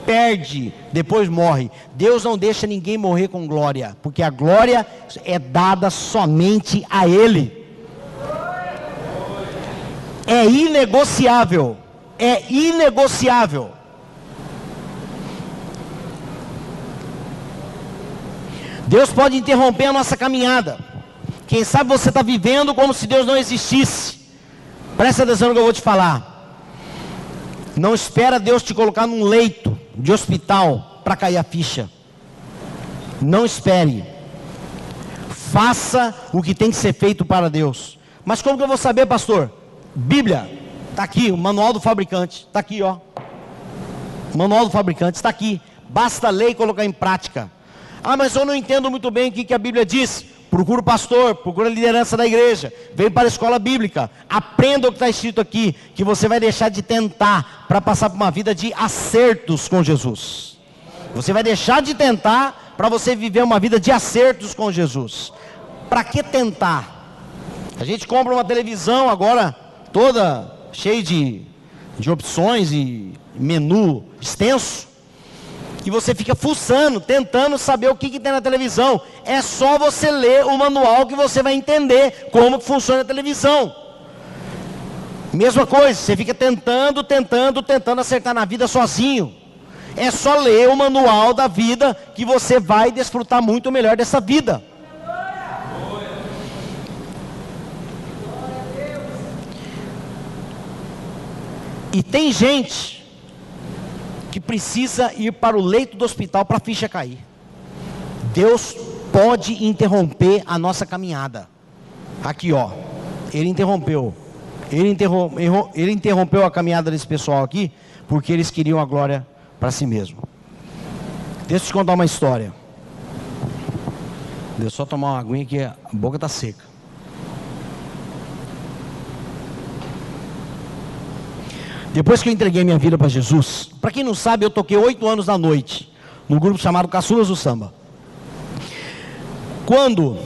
[SPEAKER 1] perde, depois morre. Deus não deixa ninguém morrer com glória, porque a glória é dada somente a Ele. É inegociável. É inegociável. Deus pode interromper a nossa caminhada. Quem sabe você está vivendo como se Deus não existisse. Presta atenção no que eu vou te falar. Não espera Deus te colocar num leito de hospital para cair a ficha. Não espere. Faça o que tem que ser feito para Deus. Mas como que eu vou saber, pastor? Bíblia. Está aqui, o manual do fabricante. Está aqui, O manual do fabricante está aqui. Basta ler e colocar em prática. Ah, mas eu não entendo muito bem o que a Bíblia diz. Procura o pastor, procura a liderança da igreja. Vem para a escola bíblica. Aprenda o que está escrito aqui, que você vai deixar de tentar para passar por uma vida de acertos com Jesus. Você vai deixar de tentar para você viver uma vida de acertos com Jesus. Para que tentar? A gente compra uma televisão agora toda cheia de opções e menu extenso, e você fica fuçando, tentando saber o que tem na televisão. É só você ler o manual que você vai entender como que funciona a televisão. Mesma coisa, você fica tentando acertar na vida sozinho. É só ler o manual da vida que você vai desfrutar muito melhor dessa vida. E tem gente que precisa ir para o leito do hospital para a ficha cair. Deus pode interromper a nossa caminhada. Aqui, Ele interrompeu. Ele interrompeu a caminhada desse pessoal aqui, porque eles queriam a glória para si mesmo. Deixa eu te contar uma história. Deixa eu só tomar uma aguinha que a boca está seca. Depois que eu entreguei minha vida para Jesus, para quem não sabe, eu toquei 8 anos na noite, num grupo chamado Caçulas do Samba. Quando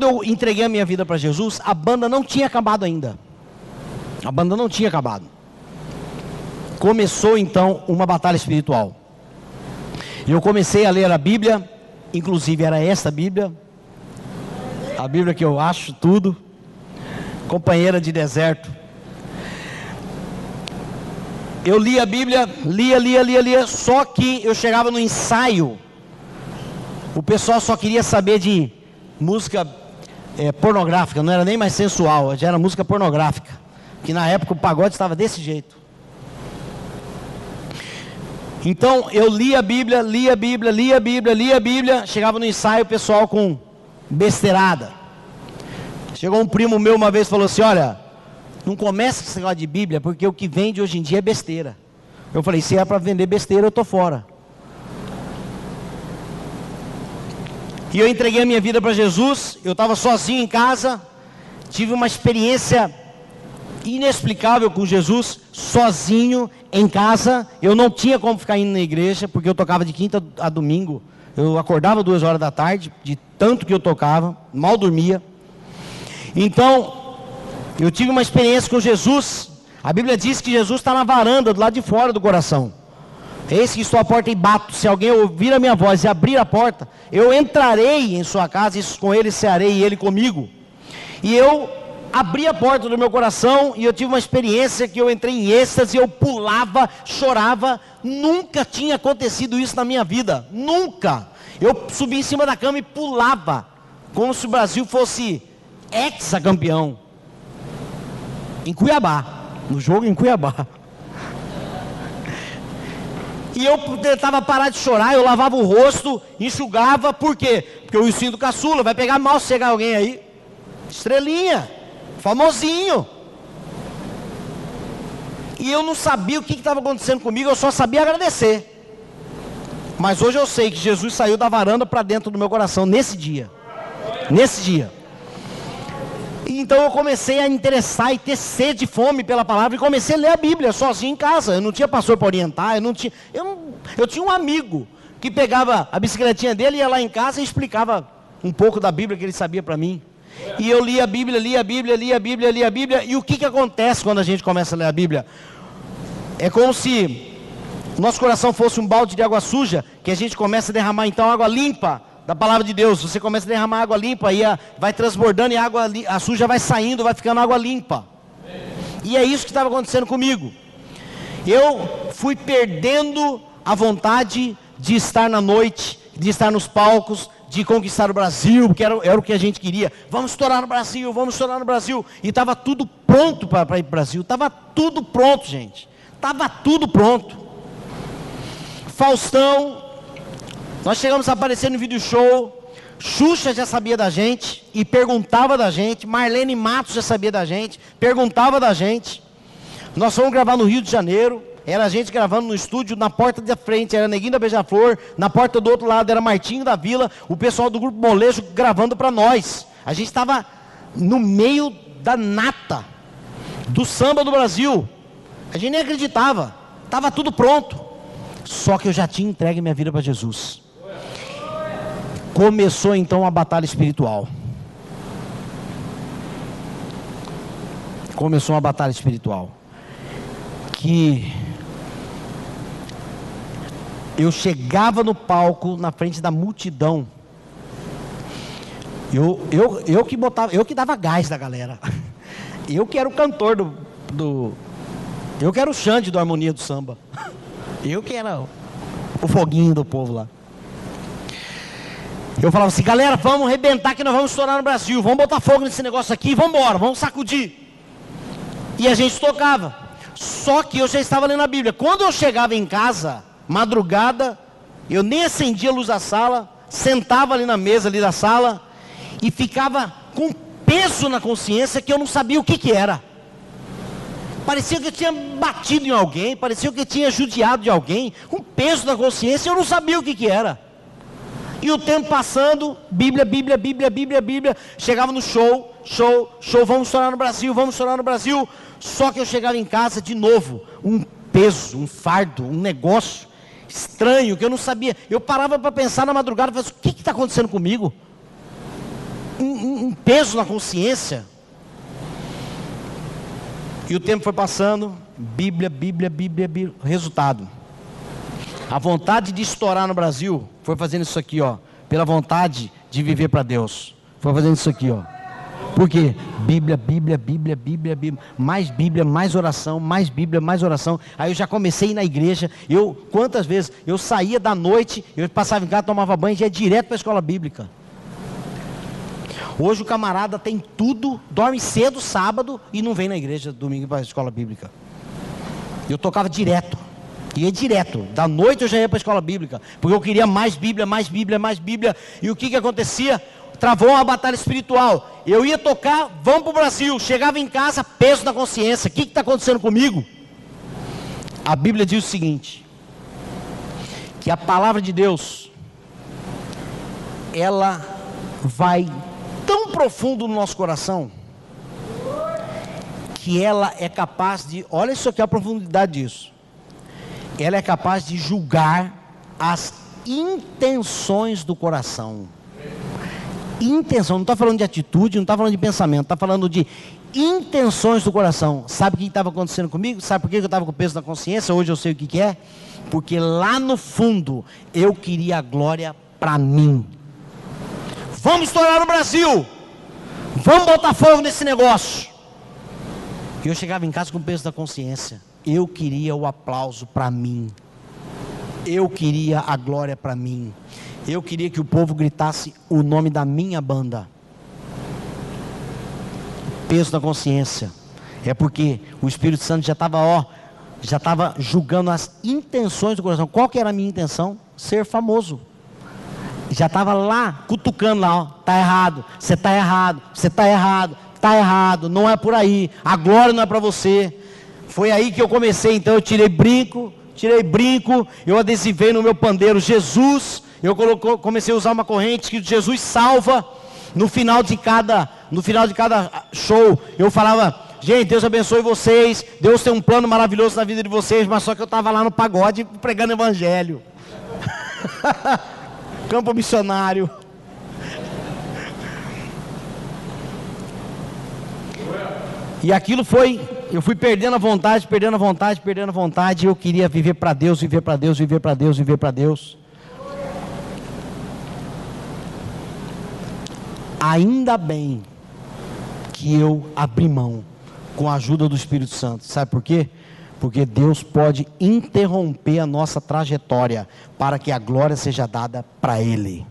[SPEAKER 1] eu entreguei a minha vida para Jesus, a banda não tinha acabado ainda. A banda não tinha acabado. Começou então uma batalha espiritual. Eu comecei a ler a Bíblia, inclusive era essa Bíblia, a Bíblia que eu acho tudo, companheira de deserto. Eu li a Bíblia, lia, só que eu chegava no ensaio, o pessoal só queria saber de música pornográfica, não era nem mais sensual, já era música pornográfica, que na época o pagode estava desse jeito. Então eu lia a Bíblia, chegava no ensaio o pessoal com besteirada. Chegou um primo meu uma vez e falou assim: olha, não começa com esse negócio de Bíblia, porque o que vende hoje em dia é besteira. Eu falei: se é para vender besteira, eu estou fora. E eu entreguei a minha vida para Jesus, eu estava sozinho em casa, tive uma experiência inexplicável com Jesus, sozinho em casa. Eu não tinha como ficar indo na igreja, porque eu tocava de quinta a domingo, eu acordava 2 horas da tarde, de tanto que eu tocava, mal dormia. Então, eu tive uma experiência com Jesus. A Bíblia diz que Jesus está na varanda, do lado de fora do coração. Eis que estou à porta e bato. Se alguém ouvir a minha voz e abrir a porta, eu entrarei em sua casa, e com ele cearei e ele comigo. E eu abri a porta do meu coração e eu tive uma experiência que eu entrei em êxtase, eu pulava, chorava. Nunca tinha acontecido isso na minha vida, nunca. Eu subi em cima da cama e pulava, como se o Brasil fosse hexacampeão. Em Cuiabá, no jogo em Cuiabá. E eu tentava parar de chorar, eu lavava o rosto, enxugava. Por quê? Porque o ursinho do caçula vai pegar mal se chegar alguém aí. Estrelinha, famosinho. E eu não sabia o que estava acontecendo comigo, eu só sabia agradecer. Mas hoje eu sei que Jesus saiu da varanda para dentro do meu coração, nesse dia. Nesse dia. Então eu comecei a interessar e ter sede e fome pela palavra, e comecei a ler a Bíblia sozinho em casa. Eu não tinha pastor para orientar, eu tinha um amigo que pegava a bicicletinha dele, ia lá em casa e explicava um pouco da Bíblia que ele sabia para mim. E eu lia a Bíblia, e o que acontece quando a gente começa a ler a Bíblia? É como se nosso coração fosse um balde de água suja, que a gente começa a derramar então água limpa da palavra de Deus. Você começa a derramar água limpa, e vai transbordando, e a suja vai saindo, vai ficando água limpa. E é isso que estava acontecendo comigo. Eu fui perdendo a vontade de estar na noite, de estar nos palcos, de conquistar o Brasil, porque era o que a gente queria. Vamos estourar no Brasil, vamos estourar no Brasil. E estava tudo pronto para ir para o Brasil. Estava tudo pronto, gente. Estava tudo pronto. Faustão, nós chegamos a aparecer no vídeo show. Xuxa já sabia da gente e perguntava da gente. Marlene Matos já sabia da gente, perguntava da gente. Nós fomos gravar no Rio de Janeiro. Era a gente gravando no estúdio, na porta da frente era Neguinho da Beija-Flor, na porta do outro lado era Martinho da Vila, o pessoal do Grupo Molejo gravando para nós. A gente estava no meio da nata do samba do Brasil. A gente nem acreditava, estava tudo pronto. Só que eu já tinha entregue minha vida para Jesus. Começou então a batalha espiritual. Começou uma batalha espiritual. Que eu chegava no palco, na frente da multidão. Eu que botava, eu que dava gás da galera. Eu que era o cantor eu que era o Xande do Harmonia do Samba. Eu que era o foguinho do povo lá. Eu falava assim: galera, vamos arrebentar que nós vamos estourar no Brasil. Vamos botar fogo nesse negócio aqui, vamos embora, vamos sacudir. E a gente tocava. Só que eu já estava lendo a Bíblia. Quando eu chegava em casa, madrugada, eu nem acendia a luz da sala, sentava ali na mesa ali da sala e ficava com peso na consciência que eu não sabia o que era. Parecia que eu tinha batido em alguém, parecia que eu tinha judiado de alguém, com peso na consciência, eu não sabia o que era. E o tempo passando, Bíblia, chegava no show, vamos estourar no Brasil, vamos estourar no Brasil. Só que eu chegava em casa de novo, um peso, um fardo, um negócio estranho que eu não sabia. Eu parava para pensar na madrugada e falava assim, o que está acontecendo comigo? Um peso na consciência. E o tempo foi passando, Bíblia. Resultado: a vontade de estourar no Brasil foi fazendo isso aqui, ó, pela vontade de viver para Deus. Foi fazendo isso aqui, ó. Por quê? Bíblia. Mais Bíblia, mais oração, mais Bíblia, mais oração. Aí eu já comecei a ir na igreja. Quantas vezes eu saía da noite, eu passava em casa, tomava banho e ia direto para a escola bíblica. Hoje o camarada tem tudo, dorme cedo sábado e não vem na igreja domingo para a escola bíblica. Eu tocava direto, ia direto, da noite eu já ia para a escola bíblica, porque eu queria mais Bíblia. E o que acontecia? Travou uma batalha espiritual. Eu ia tocar, vamos para o Brasil, chegava em casa, peso na consciência. O que está acontecendo comigo? A Bíblia diz o seguinte, que a palavra de Deus, ela vai tão profundo no nosso coração, que ela é capaz de, olha isso aqui, a profundidade disso, ela é capaz de julgar as intenções do coração. Intenção, não está falando de atitude, não está falando de pensamento, está falando de intenções do coração. Sabe o que estava acontecendo comigo? Sabe por que eu estava com peso na consciência? Hoje eu sei o que é, porque lá no fundo eu queria a glória para mim. Vamos estourar no Brasil, vamos botar fogo nesse negócio. E eu chegava em casa com peso da consciência. Eu queria o aplauso para mim, eu queria a glória para mim, eu queria que o povo gritasse o nome da minha banda. Peso da consciência. É porque o Espírito Santo já estava julgando as intenções do coração. Qual que era a minha intenção? Ser famoso. Já estava lá, cutucando lá, ó, tá errado, você está errado, está errado, não é por aí, a glória não é para você. Foi aí que eu comecei, então eu tirei brinco, eu adesivei no meu pandeiro Jesus, eu comecei a usar uma corrente que Jesus salva. No final de cada show, eu falava, gente, Deus abençoe vocês, Deus tem um plano maravilhoso na vida de vocês, mas só que eu estava lá no pagode pregando evangelho. Campo missionário. E aquilo foi, eu fui perdendo a vontade, eu queria viver para Deus. Ainda bem que eu abri mão com a ajuda do Espírito Santo. Sabe por quê? Porque Deus pode interromper a nossa trajetória para que a glória seja dada para Ele.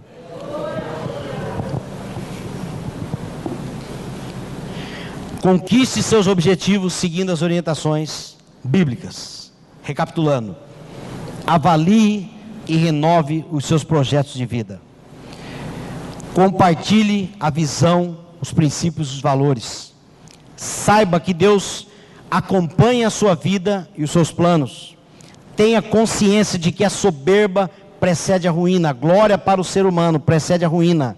[SPEAKER 1] Conquiste seus objetivos seguindo as orientações bíblicas. Recapitulando: avalie e renove os seus projetos de vida. Compartilhe a visão, os princípios e os valores. Saiba que Deus acompanha a sua vida e os seus planos. Tenha consciência de que a soberba precede a ruína. A glória para o ser humano precede a ruína.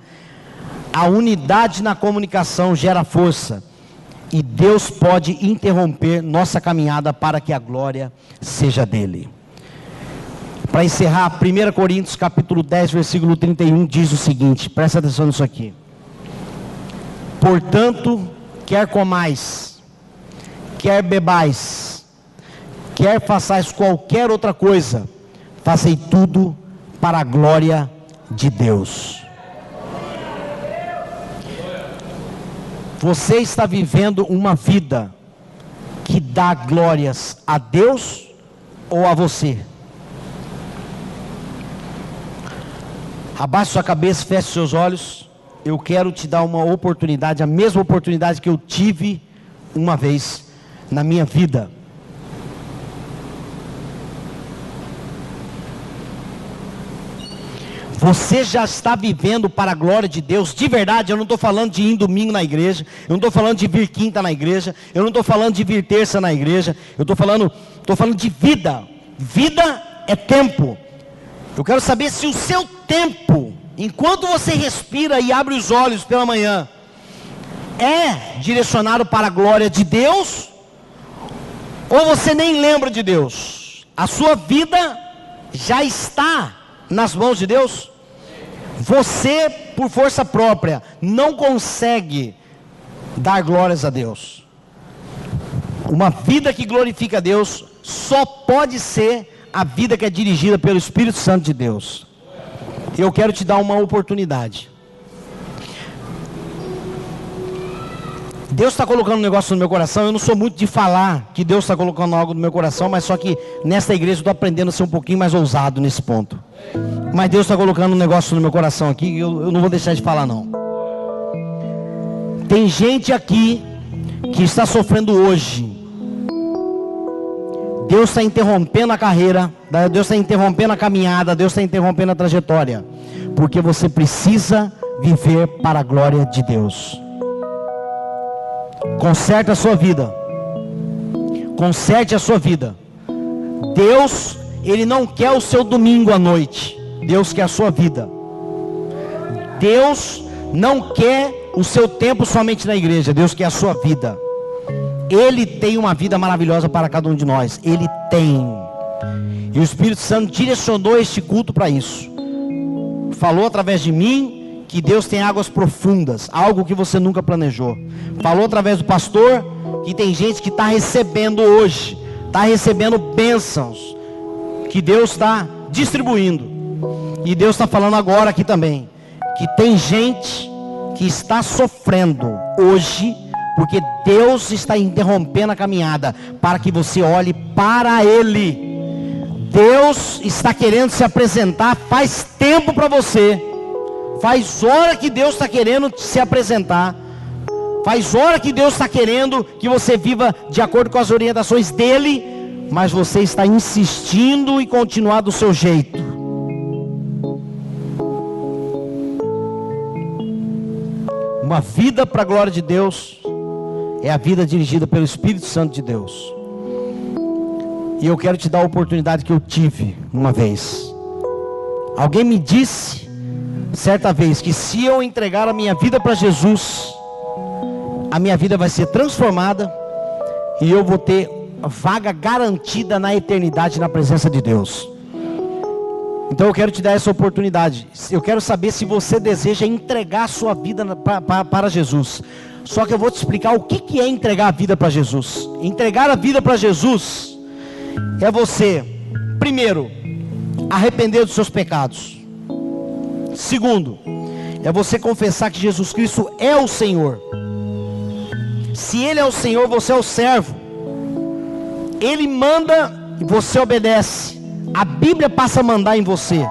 [SPEAKER 1] A unidade na comunicação gera força. E Deus pode interromper nossa caminhada para que a glória seja dele. Para encerrar, 1 Coríntios capítulo 10, versículo 31 diz o seguinte, presta atenção nisso aqui. Portanto, quer comais, quer bebais, quer façais qualquer outra coisa, fazei tudo para a glória de Deus. Você está vivendo uma vida que dá glórias a Deus ou a você? Abaixe sua cabeça, feche seus olhos. Eu quero te dar uma oportunidade, a mesma oportunidade que eu tive uma vez na minha vida. Você já está vivendo para a glória de Deus, de verdade. Eu não estou falando de ir domingo na igreja, eu não estou falando de vir quinta na igreja, eu não estou falando de vir terça na igreja, eu estou falando de vida. Vida é tempo. Eu quero saber se o seu tempo, enquanto você respira e abre os olhos pela manhã, é direcionado para a glória de Deus, ou você nem lembra de Deus. A sua vida já está nas mãos de Deus. Você, por força própria, não consegue dar glórias a Deus. Uma vida que glorifica a Deus só pode ser a vida que é dirigida pelo Espírito Santo de Deus. Eu quero te dar uma oportunidade. Deus está colocando um negócio no meu coração. Eu não sou muito de falar que Deus está colocando algo no meu coração, mas só que nesta igreja eu estou aprendendo a ser um pouquinho mais ousado nesse ponto. Mas Deus está colocando um negócio no meu coração aqui e eu não vou deixar de falar não. Tem gente aqui que está sofrendo hoje. Deus está interrompendo a carreira, Deus está interrompendo a caminhada, Deus está interrompendo a trajetória, porque você precisa viver para a glória de Deus. Conserte a sua vida. Conserte a sua vida. Deus, Ele não quer o seu domingo à noite. Deus quer a sua vida. Deus não quer o seu tempo somente na igreja. Deus quer a sua vida. Ele tem uma vida maravilhosa para cada um de nós. Ele tem. E o Espírito Santo direcionou este culto para isso. Falou através de mim que Deus tem águas profundas, algo que você nunca planejou. Falou através do pastor que tem gente que está recebendo hoje, está recebendo bênçãos que Deus está distribuindo. E Deus está falando agora aqui também que tem gente que está sofrendo hoje, porque Deus está interrompendo a caminhada para que você olhe para Ele. Deus está querendo se apresentar faz tempo para você. Faz hora que Deus está querendo se apresentar. Faz hora que Deus está querendo que você viva de acordo com as orientações dEle, mas você está insistindo em continuar do seu jeito. Uma vida para a glória de Deus é a vida dirigida pelo Espírito Santo de Deus. E eu quero te dar a oportunidade que eu tive uma vez. Alguém me disse certa vez que se eu entregar a minha vida para Jesus, a minha vida vai ser transformada e eu vou ter vaga garantida na eternidade na presença de Deus. Então eu quero te dar essa oportunidade. Eu quero saber se você deseja entregar a sua vida para Jesus. Só que eu vou te explicar o que é entregar a vida para Jesus. Entregar a vida para Jesus é você, primeiro, arrepender dos seus pecados. Segundo, é você confessar que Jesus Cristo é o Senhor. Se Ele é o Senhor, você é o servo. Ele manda e você obedece. A Bíblia passa a mandar em você.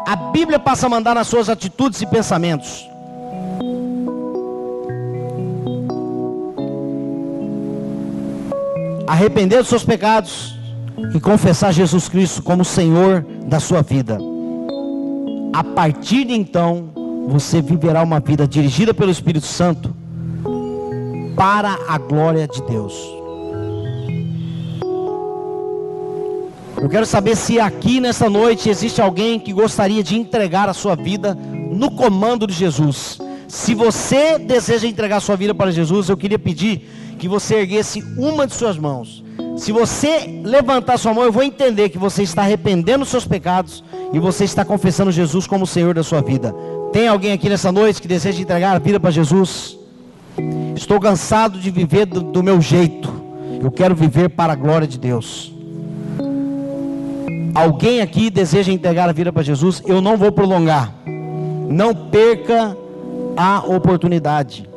[SPEAKER 1] A Bíblia passa a mandar nas suas atitudes e pensamentos. Arrepender dos seus pecados e confessar Jesus Cristo como Senhor da sua vida. A partir de então, você viverá uma vida dirigida pelo Espírito Santo para a glória de Deus. Eu quero saber se aqui nessa noite existe alguém que gostaria de entregar a sua vida no comando de Jesus. Se você deseja entregar a sua vida para Jesus, eu queria pedir que você erguesse uma de suas mãos. Se você levantar sua mão, eu vou entender que você está arrependendo dos seus pecados e você está confessando Jesus como o Senhor da sua vida. Tem alguém aqui nessa noite que deseja entregar a vida para Jesus? Estou cansado de viver do meu jeito. Eu quero viver para a glória de Deus. Alguém aqui deseja entregar a vida para Jesus? Eu não vou prolongar. Não perca a oportunidade.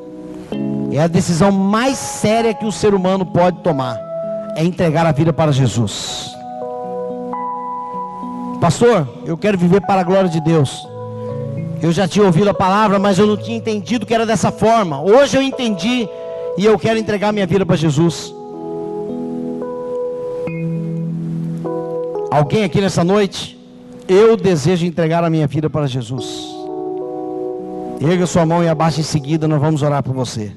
[SPEAKER 1] É a decisão mais séria que o ser humano pode tomar. É entregar a vida para Jesus. Pastor, eu quero viver para a glória de Deus. Eu já tinha ouvido a palavra, mas eu não tinha entendido que era dessa forma. Hoje eu entendi e eu quero entregar minha vida para Jesus. Alguém aqui nessa noite? Eu desejo entregar a minha vida para Jesus. Erga sua mão e abaixe em seguida, nós vamos orar por você.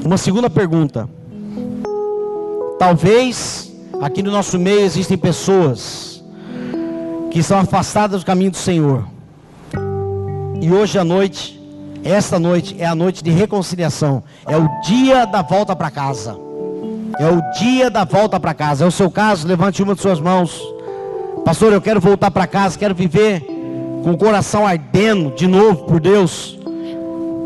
[SPEAKER 1] Uma segunda pergunta. Talvez aqui no nosso meio existem pessoas que estão afastadas do caminho do Senhor. E hoje à noite Esta noite é a noite de reconciliação. É o dia da volta para casa. É o dia da volta para casa. É o seu caso? Levante uma de suas mãos. Pastor, eu quero voltar para casa. Quero viver com o coração ardendo de novo por Deus.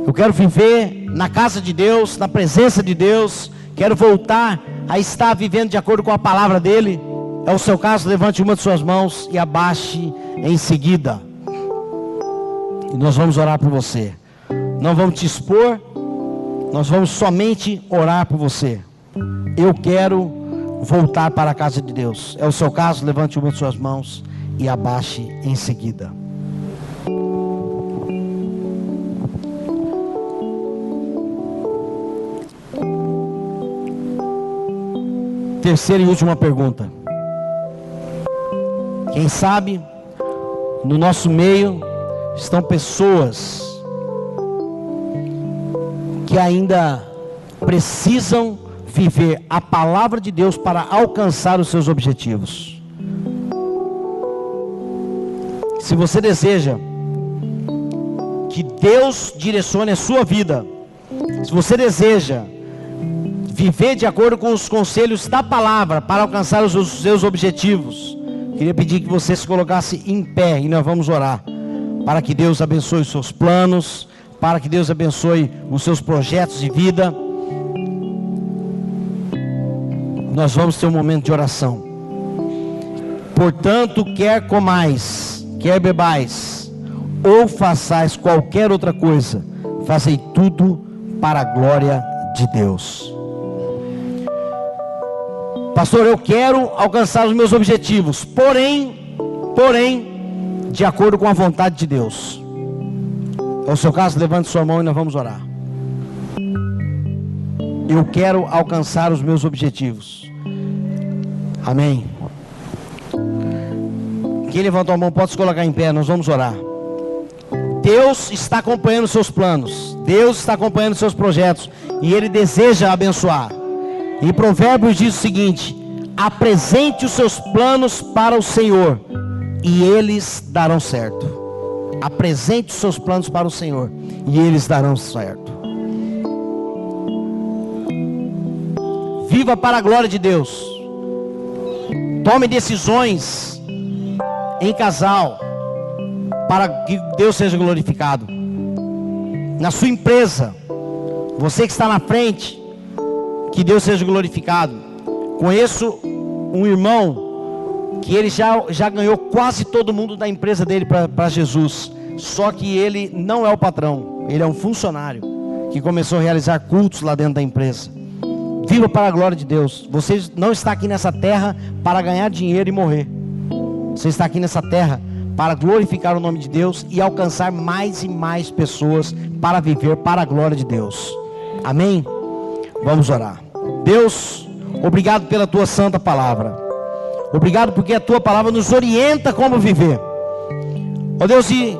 [SPEAKER 1] Eu quero viver na casa de Deus, na presença de Deus. Quero voltar a estar vivendo de acordo com a palavra dele. É o seu caso? Levante uma de suas mãos e abaixe em seguida. E nós vamos orar por você. Não vamos te expor. Nós vamos somente orar por você. Eu quero voltar para a casa de Deus. É o seu caso? Levante uma de suas mãos e abaixe em seguida. Terceira e última pergunta. Quem sabe no nosso meio estão pessoas que ainda precisam viver a palavra de Deus para alcançar os seus objetivos. Se você deseja que Deus direcione a sua vida, se você deseja viver de acordo com os conselhos da palavra para alcançar os seus objetivos, queria pedir que você se colocasse em pé e nós vamos orar para que Deus abençoe os seus planos, para que Deus abençoe os seus projetos de vida. Nós vamos ter um momento de oração. Portanto, quer comais, quer bebais, ou façais qualquer outra coisa, fazei tudo para a glória de Deus. Pastor, eu quero alcançar os meus objetivos, porém, de acordo com a vontade de Deus. É o seu caso? Levante sua mão e nós vamos orar. Eu quero alcançar os meus objetivos. Amém. Quem levantou a mão pode se colocar em pé, nós vamos orar. Deus está acompanhando os seus planos, Deus está acompanhando os seus projetos, e Ele deseja abençoar. E Provérbios diz o seguinte: apresente os seus planos para o Senhor, e eles darão certo. Apresente os seus planos para o Senhor, e eles darão certo. Viva para a glória de Deus. Tome decisões em casal, para que Deus seja glorificado. Na sua empresa, você que está na frente, que Deus seja glorificado. Conheço um irmão que ele já ganhou quase todo mundo da empresa dele para Jesus. Só que ele não é o patrão, ele é um funcionário que começou a realizar cultos lá dentro da empresa. Viva para a glória de Deus. Você não está aqui nessa terra para ganhar dinheiro e morrer. Você está aqui nessa terra para glorificar o nome de Deus e alcançar mais e mais pessoas para viver para a glória de Deus. Amém? Vamos orar. Deus, obrigado pela tua santa palavra. Obrigado porque a tua palavra nos orienta como viver. Ó Deus, e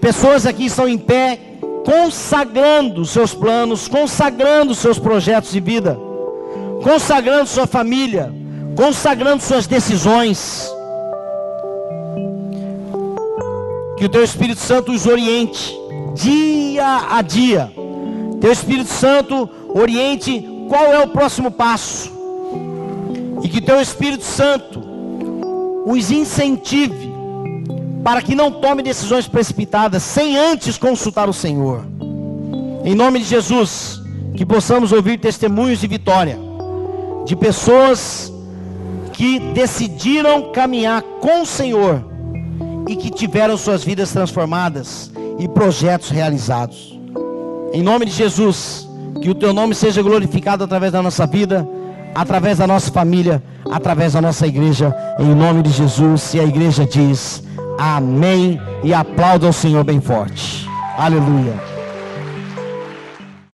[SPEAKER 1] pessoas aqui estão em pé, consagrando os seus planos, consagrando os seus projetos de vida, consagrando sua família, consagrando suas decisões. Que o teu Espírito Santo os oriente dia a dia. Teu Espírito Santo oriente qual é o próximo passo. E que teu Espírito Santo os incentive para que não tome decisões precipitadas sem antes consultar o Senhor. Em nome de Jesus, que possamos ouvir testemunhos de vitória, de pessoas que decidiram caminhar com o Senhor e que tiveram suas vidas transformadas e projetos realizados. Em nome de Jesus, que o teu nome seja glorificado através da nossa vida, através da nossa família, através da nossa igreja, em nome de Jesus. E a igreja diz amém, e aplauda o Senhor bem forte. Aleluia.